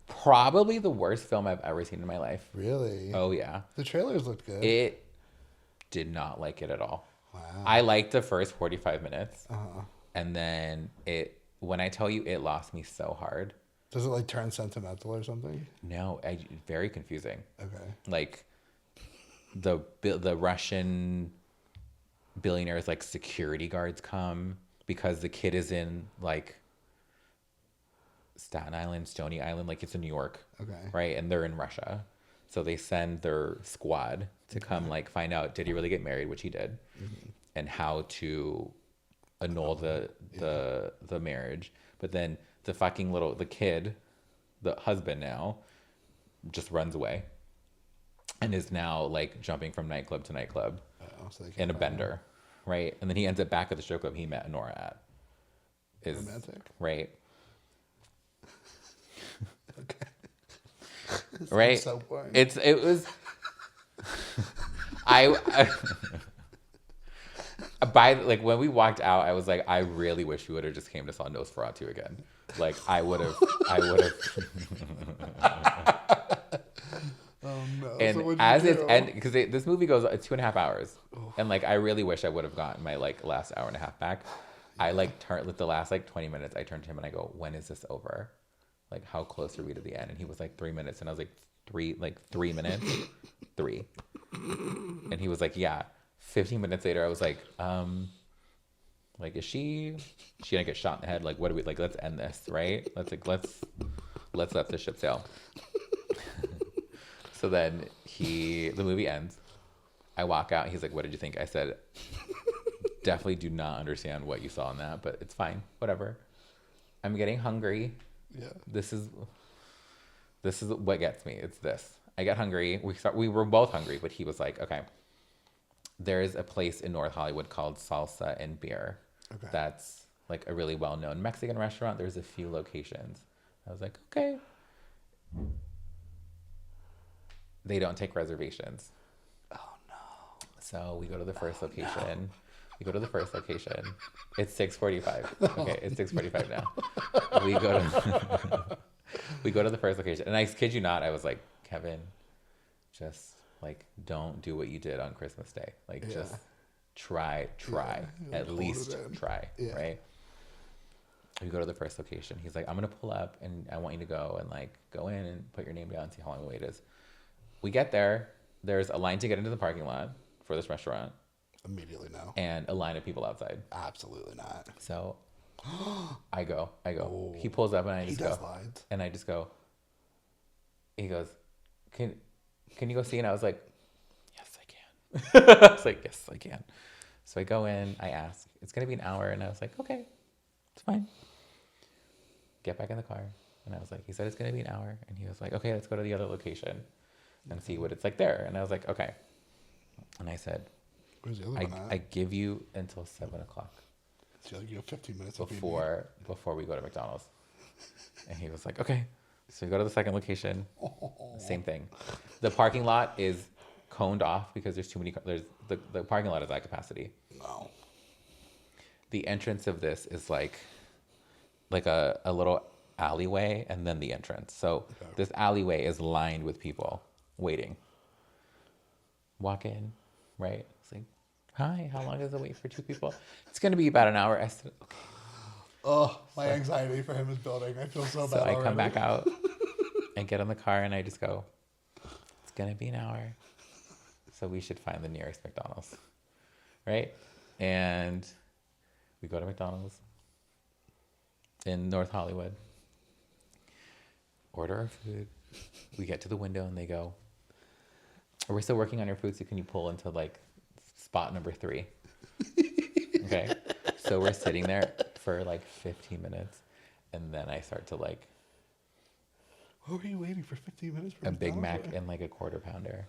Probably the worst film I've ever seen in my life. Really? Oh, yeah. The trailers looked good. It did not like it at all. Wow. I liked the first 45 minutes. Uh-huh. And then when I tell you it lost me so hard. Does it like turn sentimental or something? No, very confusing. Okay. Like the Russian billionaires, like security guards come because the kid is in like Staten Island, Stony Island, like it's in New York. Okay. Right? And they're in Russia. So they send their squad to come like find out, did he really get married, which he did, and how to annul the marriage. But then the kid, the husband now, just runs away and is now like jumping from nightclub to nightclub in a bender, right? And then he ends up back at the strip club he met Nora at. Romantic. Right. Okay. Right. So boring. It was. I by like when we walked out, I was like, I really wish we would have just came to saw Nosferatu again. Like I would have. Oh no! And so as it's ending, because this movie goes 2.5 hours, and like I really wish I would have gotten my like last hour and a half back. I like turned with the last like 20 minutes. I turned to him and I go, "When is this over? Like how close are we to the end?" And he was like 3 minutes, and I was like 3 minutes, 3. And he was like, "Yeah." 15 minutes later, I was like, is she gonna get shot in the head? Like, what do we like? Let's end this, right? Let's let the ship sail. So then the movie ends. I walk out. He's like, "What did you think?" I said, "Definitely do not understand what you saw in that, but it's fine. Whatever. I'm getting hungry. Yeah. This is what gets me. It's this. I get hungry. We were both hungry, but he was like, okay. There's a place in North Hollywood called Salsa and Beer. Okay. That's like a really well-known Mexican restaurant. There's a few locations. I was like, okay. They don't take reservations. Oh no. So we go to the first location. No. We go to the first location. It's 6:45. Okay, it's 6:45 now. We go to we go to the first location, and I kid you not, I was like, Kevin, just like don't do what you did on Christmas Day. Like just try, at least try, right? We go to the first location. He's like, I'm gonna pull up, and I want you to go and like go in and put your name down and see how long the wait is. We get there. There's a line to get into the parking lot for this restaurant. Immediately no. And a line of people outside. Absolutely not. So I go. Oh. He pulls up and I just go. Lines. And I just go. He goes, Can you go see? And I was like, yes, I can. I was like, yes, I can. So I go in, I ask, it's going to be an hour. And I was like, okay, it's fine. Get back in the car. And I was like, he said it's going to be an hour. And he was like, okay, let's go to the other location and see what it's like there. And I was like, okay. And I said, where's the other one at? I give you until 7:00. So you have 15 minutes before we go to McDonald's. And he was like, okay. So we go to the second location. Same thing. The parking lot is coned off because there's too many. The parking lot is at capacity. No. The entrance of this is like a little alleyway, and then the entrance. So this alleyway is lined with people waiting. Walk in, right? It's like, hi, how long is the wait for two people? It's going to be about an hour. I said, okay. Oh, my anxiety for him is building. I feel so bad. So I come back out and get in the car, and I just go, it's going to be an hour. So we should find the nearest McDonald's, right? And we go to McDonald's in North Hollywood, order our food. We get to the window, and they go, we're still working on your food, so can you pull into like spot number 3? Okay. So we're sitting there for like 15 minutes, and then I start to like. What were you waiting for 15 minutes for? A Big Mac and like a quarter pounder.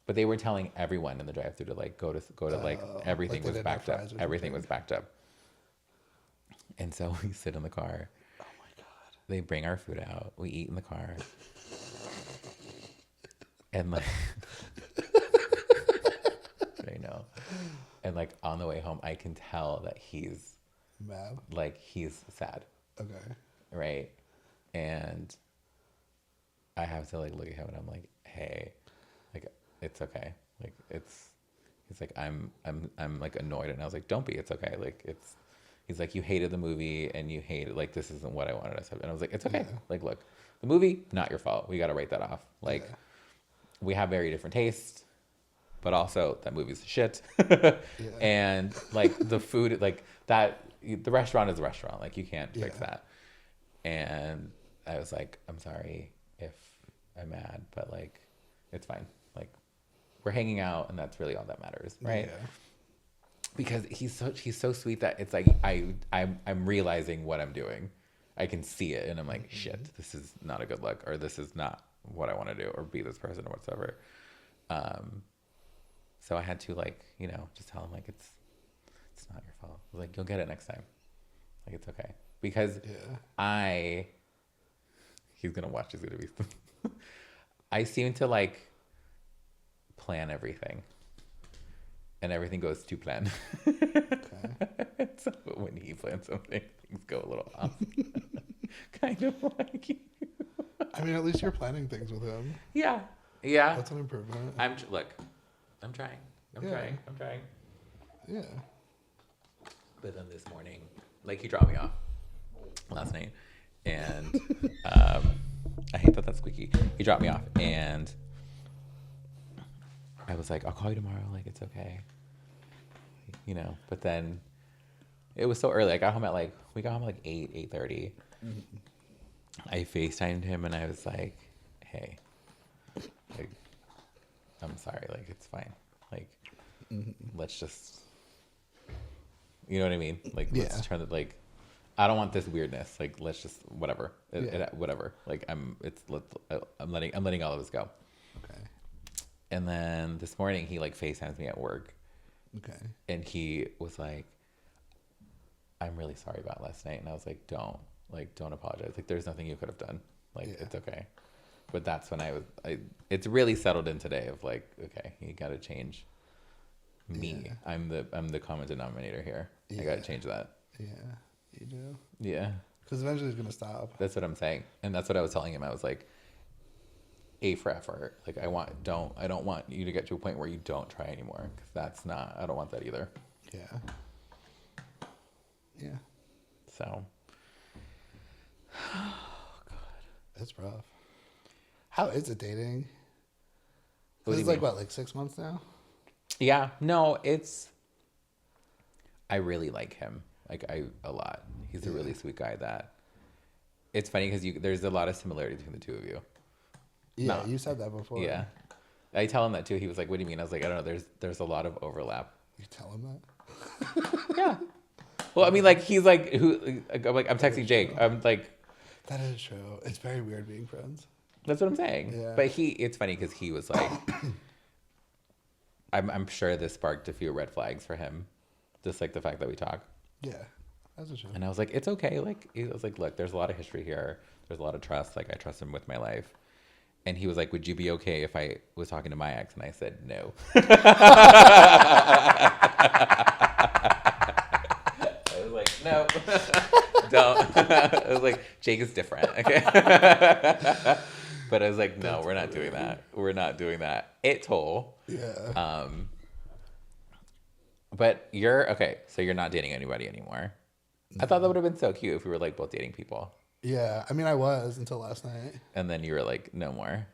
But they were telling everyone in the drive-thru to like go to like everything like was backed up. Everything was backed up. And so we sit in the car. Oh my God. They bring our food out. We eat in the car. And like I know. And like on the way home, I can tell that he's mad. Like he's sad. Okay. Right? And I have to like look at him and I'm like, hey, like it's okay. Like he's like, I'm like annoyed, and I was like, don't be, it's okay. Like he's like, you hated the movie and you hated, like, this isn't what I wanted us to have. And I was like, it's okay. Yeah. Like, look, the movie, not your fault. We got to write that off. Like, we have very different tastes, but also that movie's shit. And like the food, like that, the restaurant is a restaurant. Like you can't fix that. And I was like, I'm sorry if I'm mad, but like, it's fine. Like we're hanging out, and that's really all that matters. Right. Yeah. Because he's so sweet that it's like I'm realizing what I'm doing. I can see it, and I'm like, shit, this is not a good look, or this is not what I want to do, or be this person or whatsoever. So I had to like, just tell him like it's not your fault. Like you'll get it next time. Like it's okay, because he's gonna watch his interviews. I seem to like plan everything. And everything goes to plan. Okay. So when he plans something, things go a little off. Kind of like you. I mean, at least you're planning things with him. Yeah. That's an improvement. I'm trying. I'm trying. Yeah. But then this morning, like he dropped me off last night, and I hate that that's squeaky. He dropped me off, and I was like, I'll call you tomorrow. Like, it's okay. But then it was so early. We got home at like 8:30. Mm-hmm. I FaceTimed him, and I was like, hey, like, I'm sorry. Like, it's fine. Like, let's just, you know what I mean? Like, let's turn it, like, I don't want this weirdness. Like, let's just, whatever. Whatever. Like, I'm letting all of this go. Okay. And then this morning he like FaceTimes me at work. Okay. And he was like, I'm really sorry about last night. And I was like, don't apologize. Like, there's nothing you could have done. Like, it's okay. But that's when it's really settled in today of like, okay, you got to change me. Yeah. I'm the common denominator here. Yeah. I got to change that. Yeah, you do. Yeah. Because eventually it's going to stop. That's what I'm saying. And that's what I was telling him. I was like, A for effort. Like, I don't want you to get to a point where you don't try anymore. Because I don't want that either. Yeah. Yeah. So. Oh, God. It's rough. How is it dating? It's like, what, like 6 months now? Yeah. No, I really like him. Like, a lot. He's a really sweet guy that... It's funny because there's a lot of similarity between the two of you. Yeah, you said that before. Yeah. I tell him that too. He was like, what do you mean? I was like, I don't know. There's a lot of overlap. You tell him that? Yeah. Well, I mean, like, he's like, I'm texting Jake. I'm like... That is true. It's very weird being friends. That's what I'm saying. Yeah. But it's funny because he was like... I'm sure this sparked a few red flags for him. Just like the fact that we talk. Yeah. That's true. And I was like, it's okay. Like, I was like, look, there's a lot of history here. There's a lot of trust. Like, I trust him with my life. And he was like, would you be okay if I was talking to my ex? And I said, no. I was like, no. Don't. I was like, Jake is different. Okay. But I was like, no, we're not doing that. We're not doing that at all. Yeah. But so you're not dating anybody anymore. I thought that would have been so cute if we were like both dating people. Yeah, I mean, I was until last night. And then you were like, no more.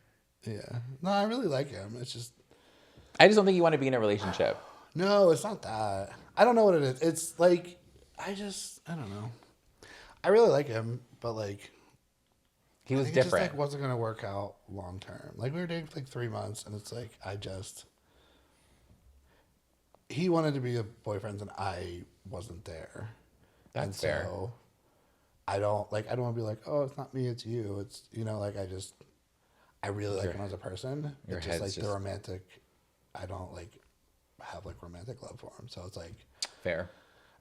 Yeah. No, I really like him. It's just... I just don't think you want to be in a relationship. No, it's not that. I don't know what it is. It's like, I don't know. I really like him, but like... He was different. It just like wasn't going to work out long term. Like, we were dating for like 3 months, and it's like, he wanted to be a boyfriend, and I wasn't there. That's fair. So I don't want to be like, oh, it's not me, it's you. It's, like, I really like him as a person. It's just like the romantic, I don't like have like romantic love for him. So it's like fair.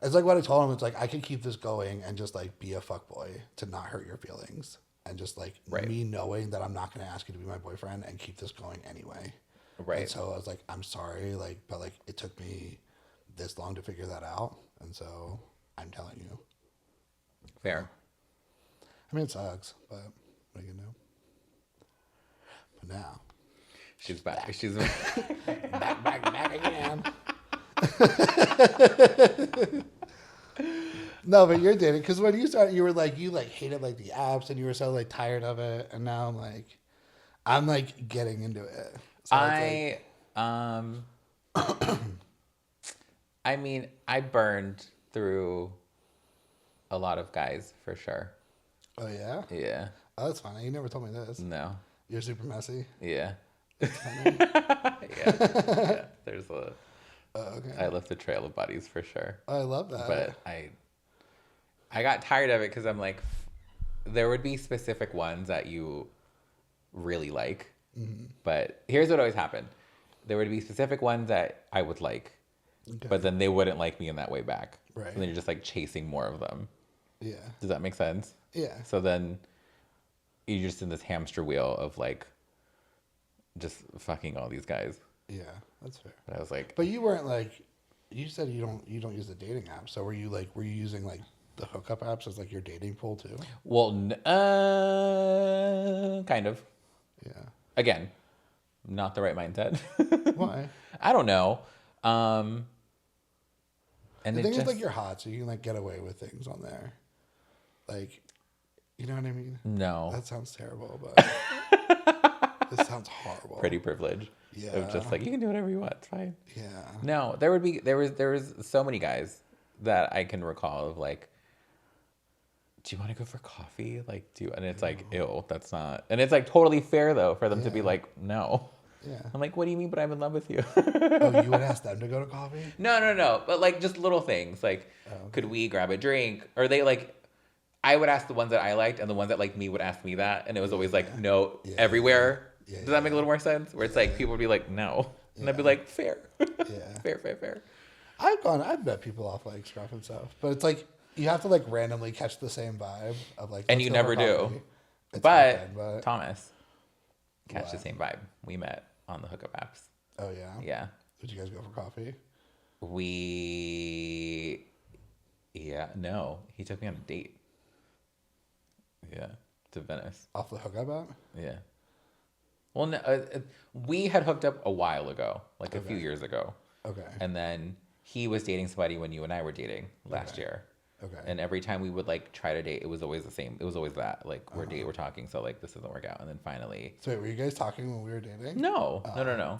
It's like what I told him. It's like, I could keep this going and just like be a fuckboy to not hurt your feelings. And just like me knowing that I'm not going to ask you to be my boyfriend and keep this going anyway. Right. And so I was like, I'm sorry, like, but like it took me this long to figure that out. And so I'm telling you. Fair. I mean, it sucks, but what are you going to do? But now. She's back. She's back again. No, but you're dating. Because when you started, you were like, you like hated like the apps and you were so like tired of it. And now I'm like getting into it. So I mean, I burned through a lot of guys for sure. Oh, yeah? Yeah. Oh, that's funny. You never told me this. No. You're super messy? Yeah. Yeah. There's a... okay. I left a trail of bodies for sure. Oh, I love that. But I got tired of it because I'm like, there would be specific ones that you really like. Mm-hmm. But here's what always happened. There would be specific ones that I would like, but then they wouldn't like me in that way back. Right. And then you're just like chasing more of them. Yeah. Does that make sense? Yeah. So then you're just in this hamster wheel of like just fucking all these guys. Yeah, that's fair. But I was like, but you weren't like, you said you don't use the dating app. So were you using like the hookup apps as like your dating pool too? Well, kind of. Yeah. Again, not the right mindset. Why? I don't know. And the thing is, like, you're hot, so you can like get away with things on there. Like, you know what I mean? No. That sounds terrible, but this sounds horrible. Pretty privilege. Yeah. Of just like, you can do whatever you want. It's fine. Yeah. No, there was so many guys that I can recall of like, do you want to go for coffee? Like, and it's like, ew, that's not, and it's like totally fair though for them to be like, no. Yeah. I'm like, what do you mean? But I'm in love with you. Oh, you would ask them to go to coffee? No. But like just little things like, could we grab a drink? Or they like, I would ask the ones that I liked, and the ones that liked me would ask me that, and it was always like no everywhere. Yeah, does that make a little more sense? Where it's like people would be like no, and I'd be like fair. Yeah. fair. I've met people off like scruff and stuff, but it's like You have to like randomly catch the same vibe of like, And let's you go for never do. coffee. It's But open, but Thomas, catch the what? same vibe. We met on the hookup apps. Oh yeah. Yeah. Did you guys go for coffee? We, yeah, no. He took me on a date. Yeah. To Venice. Off the hookup app? Yeah. Well, no, we had hooked up a while ago, like a few years ago. Okay. And then he was dating somebody when you and I were dating last year. Okay. And every time we would like try to date, it was always the same. It was always that like we're talking, so like this doesn't work out. And then finally, So wait, were you guys talking when we were dating? no. That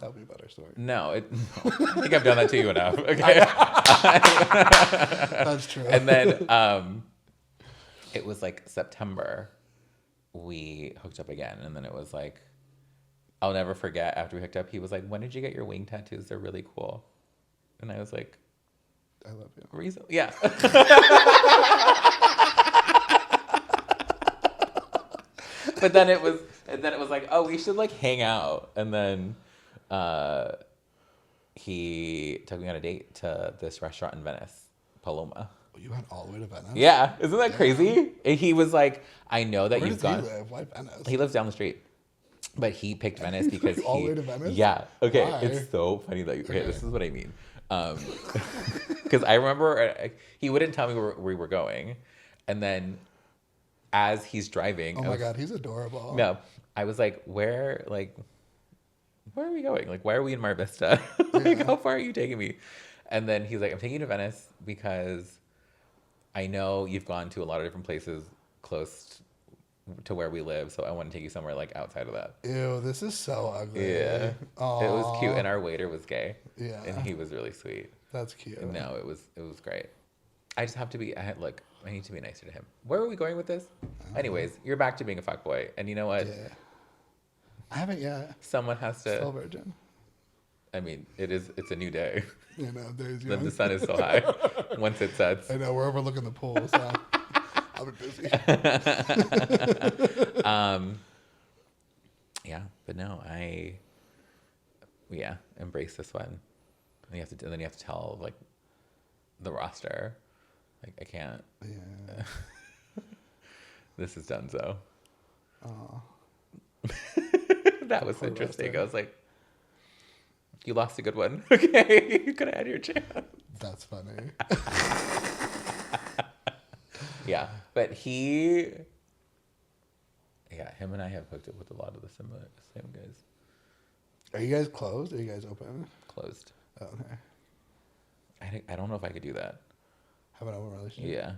would be a better story. No, no. I think I've done that to you enough. Okay. That's true. And then it was like September. We hooked up again, and then it was like, I'll never forget. After we hooked up, he was like, "When did you get your wing tattoos? They're really cool." And I was like, I love you. Recently, yeah. But then it was like, oh, we should like hang out. And then he took me on a date to this restaurant in Venice, Paloma. You went all the way to Venice? Yeah, isn't that crazy? And he was like, I know that Where you've does gone. he live? Why Venice? He lives down the street. But he picked Venice because all the way to Venice? Yeah. Okay. Why? It's so funny that okay, this is what I mean. Because I remember he wouldn't tell me where we were going, and then as he's driving, Oh my God, he's adorable. no, I was like, where are we going? Like, why are we in Mar Vista? Like, how far are you taking me? And then he's like, I'm taking you to Venice because I know you've gone to a lot of different places close to where we live, so I want to take you somewhere like outside of that. Ew, this is so ugly. Yeah. Aww. It was cute, and our waiter was gay. Yeah. And he was really sweet. That's cute. No, it was great. I just have to be. I need to be nicer to him. Where are we going with this? Anyways, you're back to being a fuckboy, and you know what? Yeah. I haven't yet. Someone has to. Still virgin. I mean, it's a new day. You know, there's The sun is so high. Once it sets. I know we're overlooking the pool, so I'll be busy. Yeah, but no, embrace this one. And then you have to tell like the roster, like I can't. Yeah. This is done so. Oh. That was Poor interesting. roster. I was like, you lost a good one. Okay, you could have had your chance. That's funny. Yeah, but him and I have hooked up with a lot of the same guys. Are you guys closed? Are you guys open? Closed. Oh, okay. I don't know if I could do that. Have an open relationship? Yeah.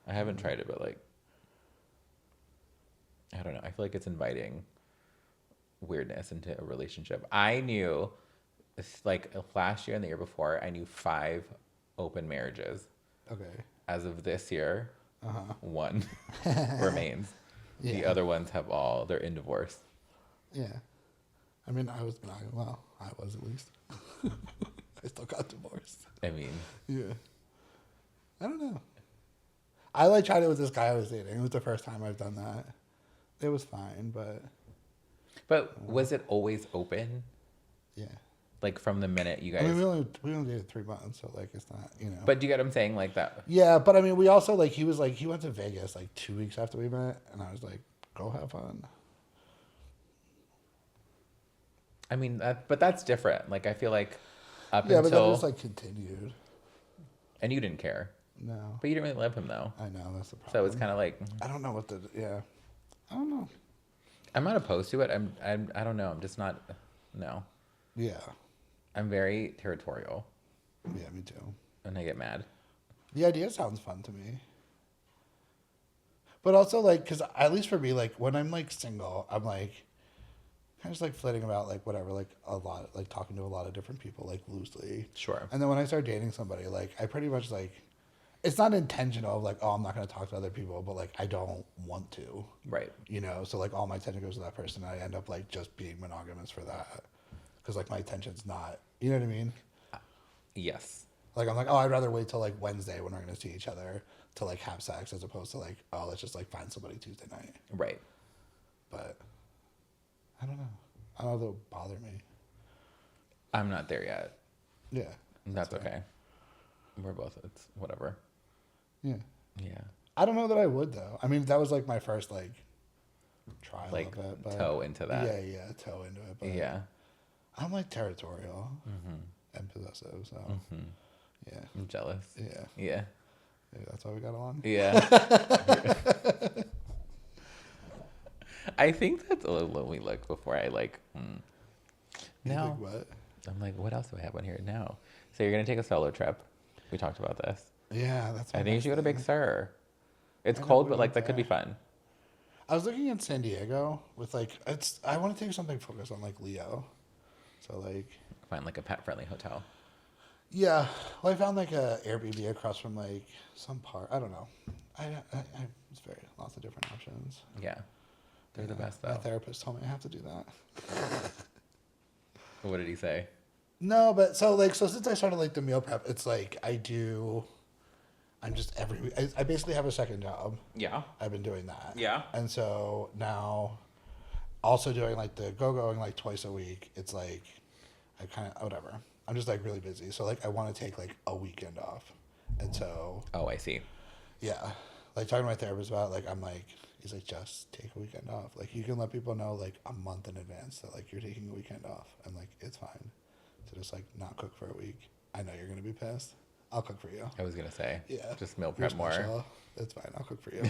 I haven't tried it, but like, I don't know. I feel like it's inviting weirdness into a relationship. I knew, like last year and the year before, I knew 5 open marriages. Okay. As of this year, Uh-huh. 1 remains. Yeah. The other ones they're in divorce. Yeah. I mean, I was at least. I still got divorced. I mean, Yeah. I don't know. I like tried it with this guy I was dating. It was the first time I've done that. It was fine, but was it always open? yeah. Like from the minute you guys. I mean, we only dated 3 months, so like it's not, you know. But do you get what I'm saying? Like that. Yeah, but I mean, we also like he went to Vegas like 2 weeks after we met, and I was like, go have fun. I mean, but that's different. Like I feel like up Yeah, until but that just like continued. and you didn't care, No, but you didn't really love him though. I know that's the problem. So it's kind of like I don't know what to. Yeah, I don't know. I'm not opposed to it. I don't know. I'm just not. No, Yeah, I'm very territorial, yeah, me too. and I get mad. The idea sounds fun to me. But also, like, because at least for me, like, when I'm, like, single, I'm, like, kind of just, like, flitting about, like, whatever, like, a lot, like, talking to a lot of different people, like, loosely. Sure. And then when I start dating somebody, like, I pretty much, like, it's not intentional of, like, oh, I'm not going to talk to other people, but, like, I don't want to. Right. You know? So, like, all my attention goes to that person, and I end up, like, just being monogamous for that. Because, like, my attention's not, you know what I mean? Yes. Like, I'm like, oh, I'd rather wait till, like, Wednesday when we're going to see each other to, like, have sex as opposed to, like, oh, let's just, like, find somebody Tuesday night. Right. But I don't know. I don't know if it'll bother me. I'm not there yet. Yeah. That's okay. We're both. It's whatever. Yeah. Yeah. I don't know that I would though. I mean, that was like my first like trial Like of it, but toe into that. Yeah, toe into it. But Yeah. I'm like territorial and possessive, so yeah. I'm jealous. Yeah. Yeah. Maybe that's why we got along. Yeah. I think that's a little lonely look before I like. No. Like what? I'm like, what else do I have on here? No. So you're gonna take a solo trip. We talked about this. Yeah, that's. I think you should go to Big Sur. It's I know, cold, we but like went that could be there. fun. I was looking at San Diego with like I want to take something focused on like Leo, so like Find like a pet friendly hotel. yeah. Well, I found like a Airbnb across from like some park. I don't know. I it's very lots of different options. Yeah. They're the best My though. therapist told me I have to do that. What did he say? No, but so since I started like the meal prep, it's like I'm just every week. I basically have a second job. Yeah. I've been doing that. Yeah. And so now, also doing like the going like twice a week. It's like I kind of whatever. I'm just like really busy. So like I want to take like a weekend off, and so Oh, I see. yeah, like talking to my therapist about it, like I'm like he's like just take a weekend off. Like you can let people know like a month in advance that like you're taking a weekend off, and like it's fine to just like not cook for a week. I know you're gonna be pissed. I'll cook for you. I was gonna say. Yeah. Just meal You're prep more. special. It's fine. I'll cook for you.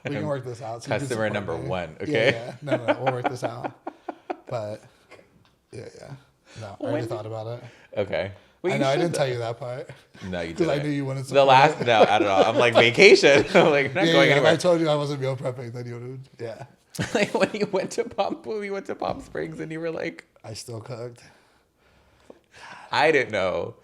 We can work this out. So you can Customer support number me. 1. Okay. Yeah. No. We'll work this out. But yeah. No, I already thought about it. Okay. Well, I you know I should, didn't tell though. you that part. No, you Because didn't. I knew you wouldn't The support last it. no, I don't know. I'm like vacation. I'm like not going If I anywhere. told you I wasn't meal prepping, then you would. Yeah. Like when you went to Palm Springs and you were like, I still cooked. I didn't know.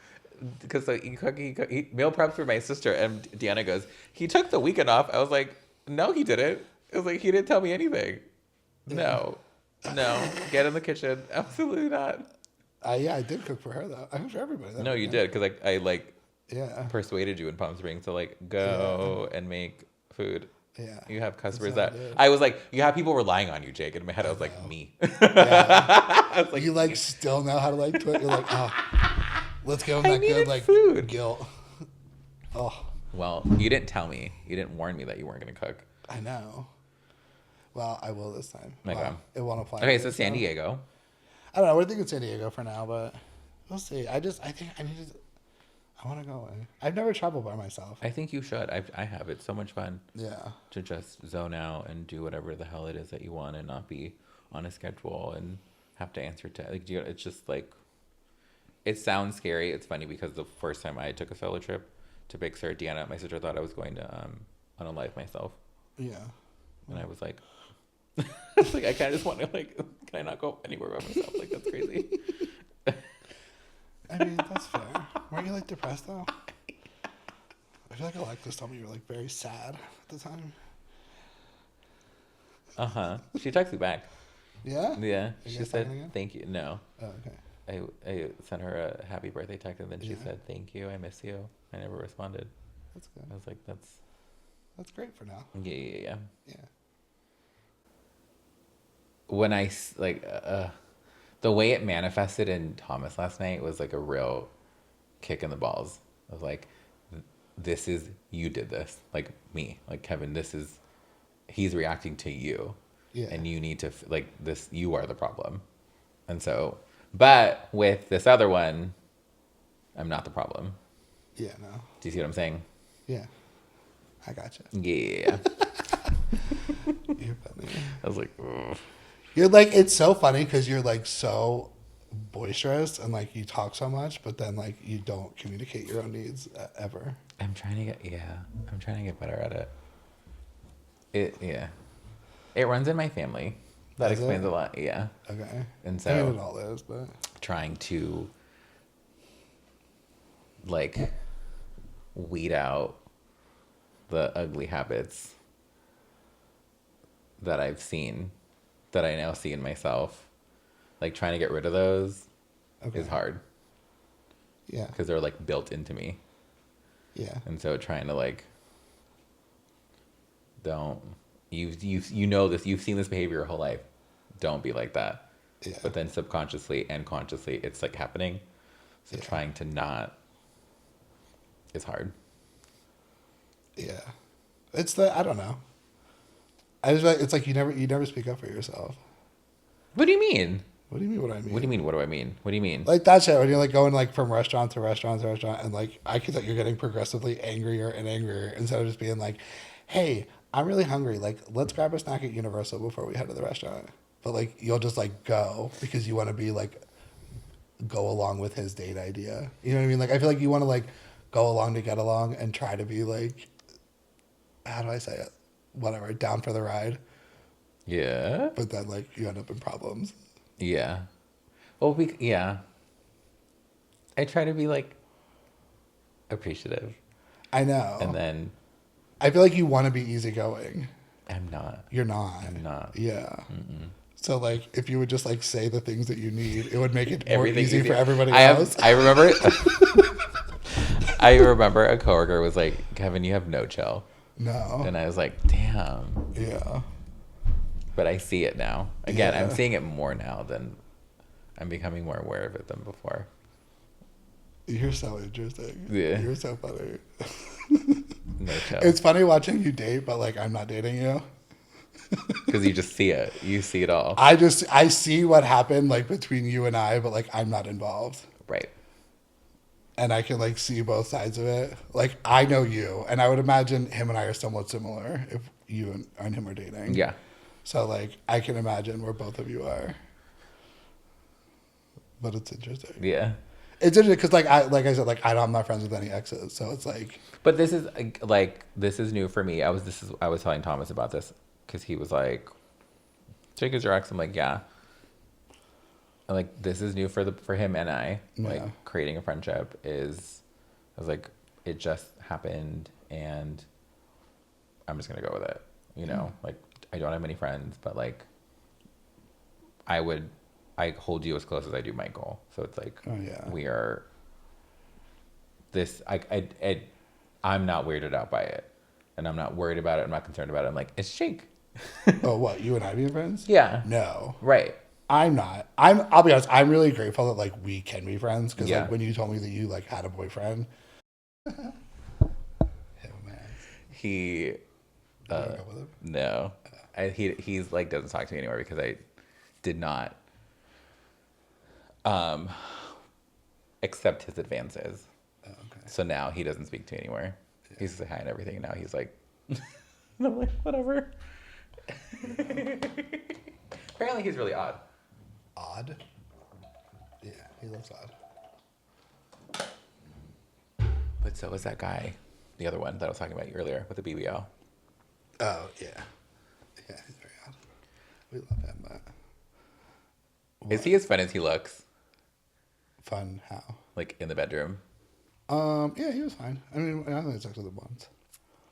Because like, he meal preps for my sister, and Deanna goes, he took the weekend off. I was like, no, he didn't. It was like, he didn't tell me anything. No, get in the kitchen. Absolutely not. Yeah, I did cook for her though. I cooked for everybody. No, you did, because I like Yeah. persuaded you in Palm Springs to like go and make food. Yeah. You have customers That's that how I did. I was like, you have people relying on you, Jake. And in my head, I was like, know. me. Yeah. I was like, You like still know how to like twit. You're like, oh, let's give him I that good needed like food. guilt. Oh, well, you didn't tell me. You didn't warn me that you weren't going to cook. I know. Well, I will this time. Okay. Well, it won't apply. Okay, to so this, San though. Diego. I don't know. We're thinking San Diego for now, but we'll see. I think I need to. I want to go away. I've never traveled by myself. I think you should. I have. It's so much fun Yeah. to just zone out and do whatever the hell it is that you want and not be on a schedule and have to answer to like. It's just like, it sounds scary. It's funny because the first time I took a solo trip to Big Sur, Deanna, my sister, thought I was going to unalive myself, Yeah. and I was like, it's like I kind of just want to like, can I not go anywhere by myself? Like that's crazy. I mean, that's fair. Weren't you like depressed though? I feel like Alexis told me you were like very sad at the time. She texted me back. Yeah. Yeah, Are you she guys said talking again? thank you. No. Oh, okay. I sent her a happy birthday text, and then she Yeah. said, thank you, I miss you. I never responded. That's good. I was like, That's great for now. yeah. Yeah. When the way it manifested in Thomas last night was like a real kick in the balls. I was like, this is, you did this. Like me, like Kevin, he's reacting to you. Yeah. And you need to, like this, you are the problem. And so, but with this other one, I'm not the problem. Yeah. No. Do you see what I'm saying? Yeah. I gotcha. Yeah. You're funny. I was like, ugh. You're like, it's so funny because you're like so boisterous and like you talk so much, but then like you don't communicate your own needs ever. I'm trying to get better at it. It runs in my family. That Does explains it? a lot. Yeah. Okay. And I mean, so it all is, but trying to like weed out the ugly habits that I've seen, that I now see in myself, like trying to get rid of those is hard yeah. because they're like built into me. Yeah. And so trying to like, don't, you know this, you've seen this behavior your whole life. Don't be like that. Yeah. But then subconsciously and consciously it's like happening. So trying to not is hard. Yeah. I don't know. It's like you never speak up for yourself. What do you mean? What do you mean? What I mean? What do you mean? What do I mean? What do you mean? Like that shit when you're like going like from restaurant to restaurant to restaurant, and like I can tell you're getting progressively angrier and angrier instead of just being like, "Hey, I'm really hungry. Like, let's grab a snack at Universal before we head to the restaurant." But like you'll just like go because you want to be like go along with his date idea. You know what I mean? Like I feel like you want to like go along to get along and try to be like, how do I say it? Whatever, down for the ride. Yeah. But then like you end up in problems. Yeah. Well, yeah. I try to be like appreciative. I know. And then I feel like you want to be easygoing. I'm not. You're not. I'm not. Yeah. Mm-mm. So like, if you would just like say the things that you need, it would make it more Everything easy easy. for everybody else. I remember. I remember a coworker was like, "Kevin, you have no chill." No. And I was like, "Damn." Yeah. But I see it now. Again, Yeah. I'm seeing it more now than I'm becoming more aware of it than before. You're so interesting. Yeah. You're so funny. No chill. It's funny watching you date, but like I'm not dating you. Because you just see it. You see it all. I see what happened like between you and I, but like I'm not involved. Right. And I can like see both sides of it. Like I know you, and I would imagine him and I are somewhat similar if you and him are dating. Yeah. So like I can imagine where both of you are. But it's interesting. Yeah. It's interesting because like I said, like I'm not friends with any exes, so it's like. But this is like this is new for me. I was telling Thomas about this because he was like, "Jake is your ex." I'm like, "Yeah." And like this is new for him and I. Yeah. Like creating a friendship is, I was like, it just happened and I'm just gonna go with it. You know, like I don't have many friends, but like I hold you as close as I do Michael. So it's like we are. This I'm not weirded out by it, and I'm not worried about it. I'm not concerned about it. I'm like, it's Jake. Oh, what, you and I being friends? Yeah. No. Right. I'm not. I'll be honest. I'm really grateful that like we can be friends because Yeah. like when you told me that you like had a boyfriend. Hell, man. He. Wanna go with him? No. He's like doesn't talk to me anymore because I did not accept his advances. Oh, okay. So now he doesn't speak to me anymore. Yeah. He used to say hi and everything, and now he's like, and I'm like, whatever. Apparently, he's really odd. Odd? Yeah, he looks odd. But so is that guy, the other one that I was talking about earlier with the BBL. Oh yeah, yeah, he's very odd. We love him, but is he as fun as he looks? Fun how? Like in the bedroom. Yeah, he was fine. I mean, I only had sex with him once.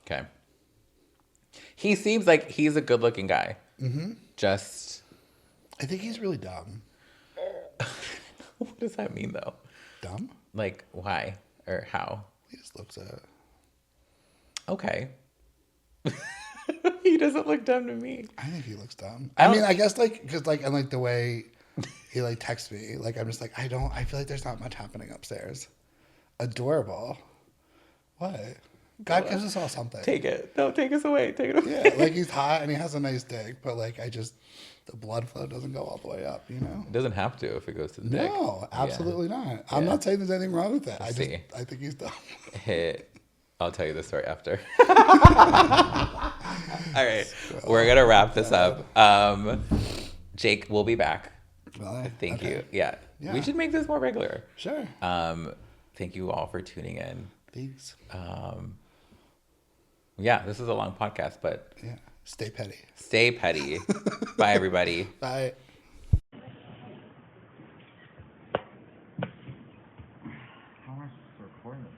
Okay. He seems like he's a good-looking guy. Mm-hmm. Just. I think he's really dumb. What does that mean, though? Dumb? Like, why or how? He just looks at it. Okay. He doesn't look dumb to me. I think he looks dumb. I mean, I guess like because like and like the way he like texts me, like I'm just like I feel like there's not much happening upstairs. Adorable. What? God gives us all something. Take it. No, take us away. Take it away. Yeah, like he's hot and he has a nice dick, but like the blood flow doesn't go all the way up, you know? It doesn't have to if it goes to the dick. No, absolutely not. I'm not saying there's anything wrong with it. I think he's dumb. I'll tell you the story after. All right. We're going to wrap this up. Jake will be back. Well, Thank you. Yeah. We should make this more regular. Sure. Thank you all for tuning in. Thanks. Yeah, this is a long podcast, but yeah, stay petty. Stay petty. Bye, everybody. Bye. How am I supposed to record this?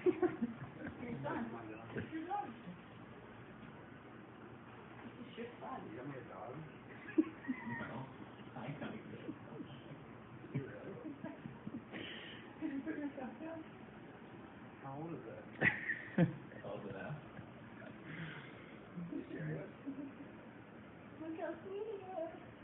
You're done. You're done. This is fun. You got me a dog? No. I got it. You really? Can you put yourself down? How old is it? Old enough. You serious? Look how sweet he is.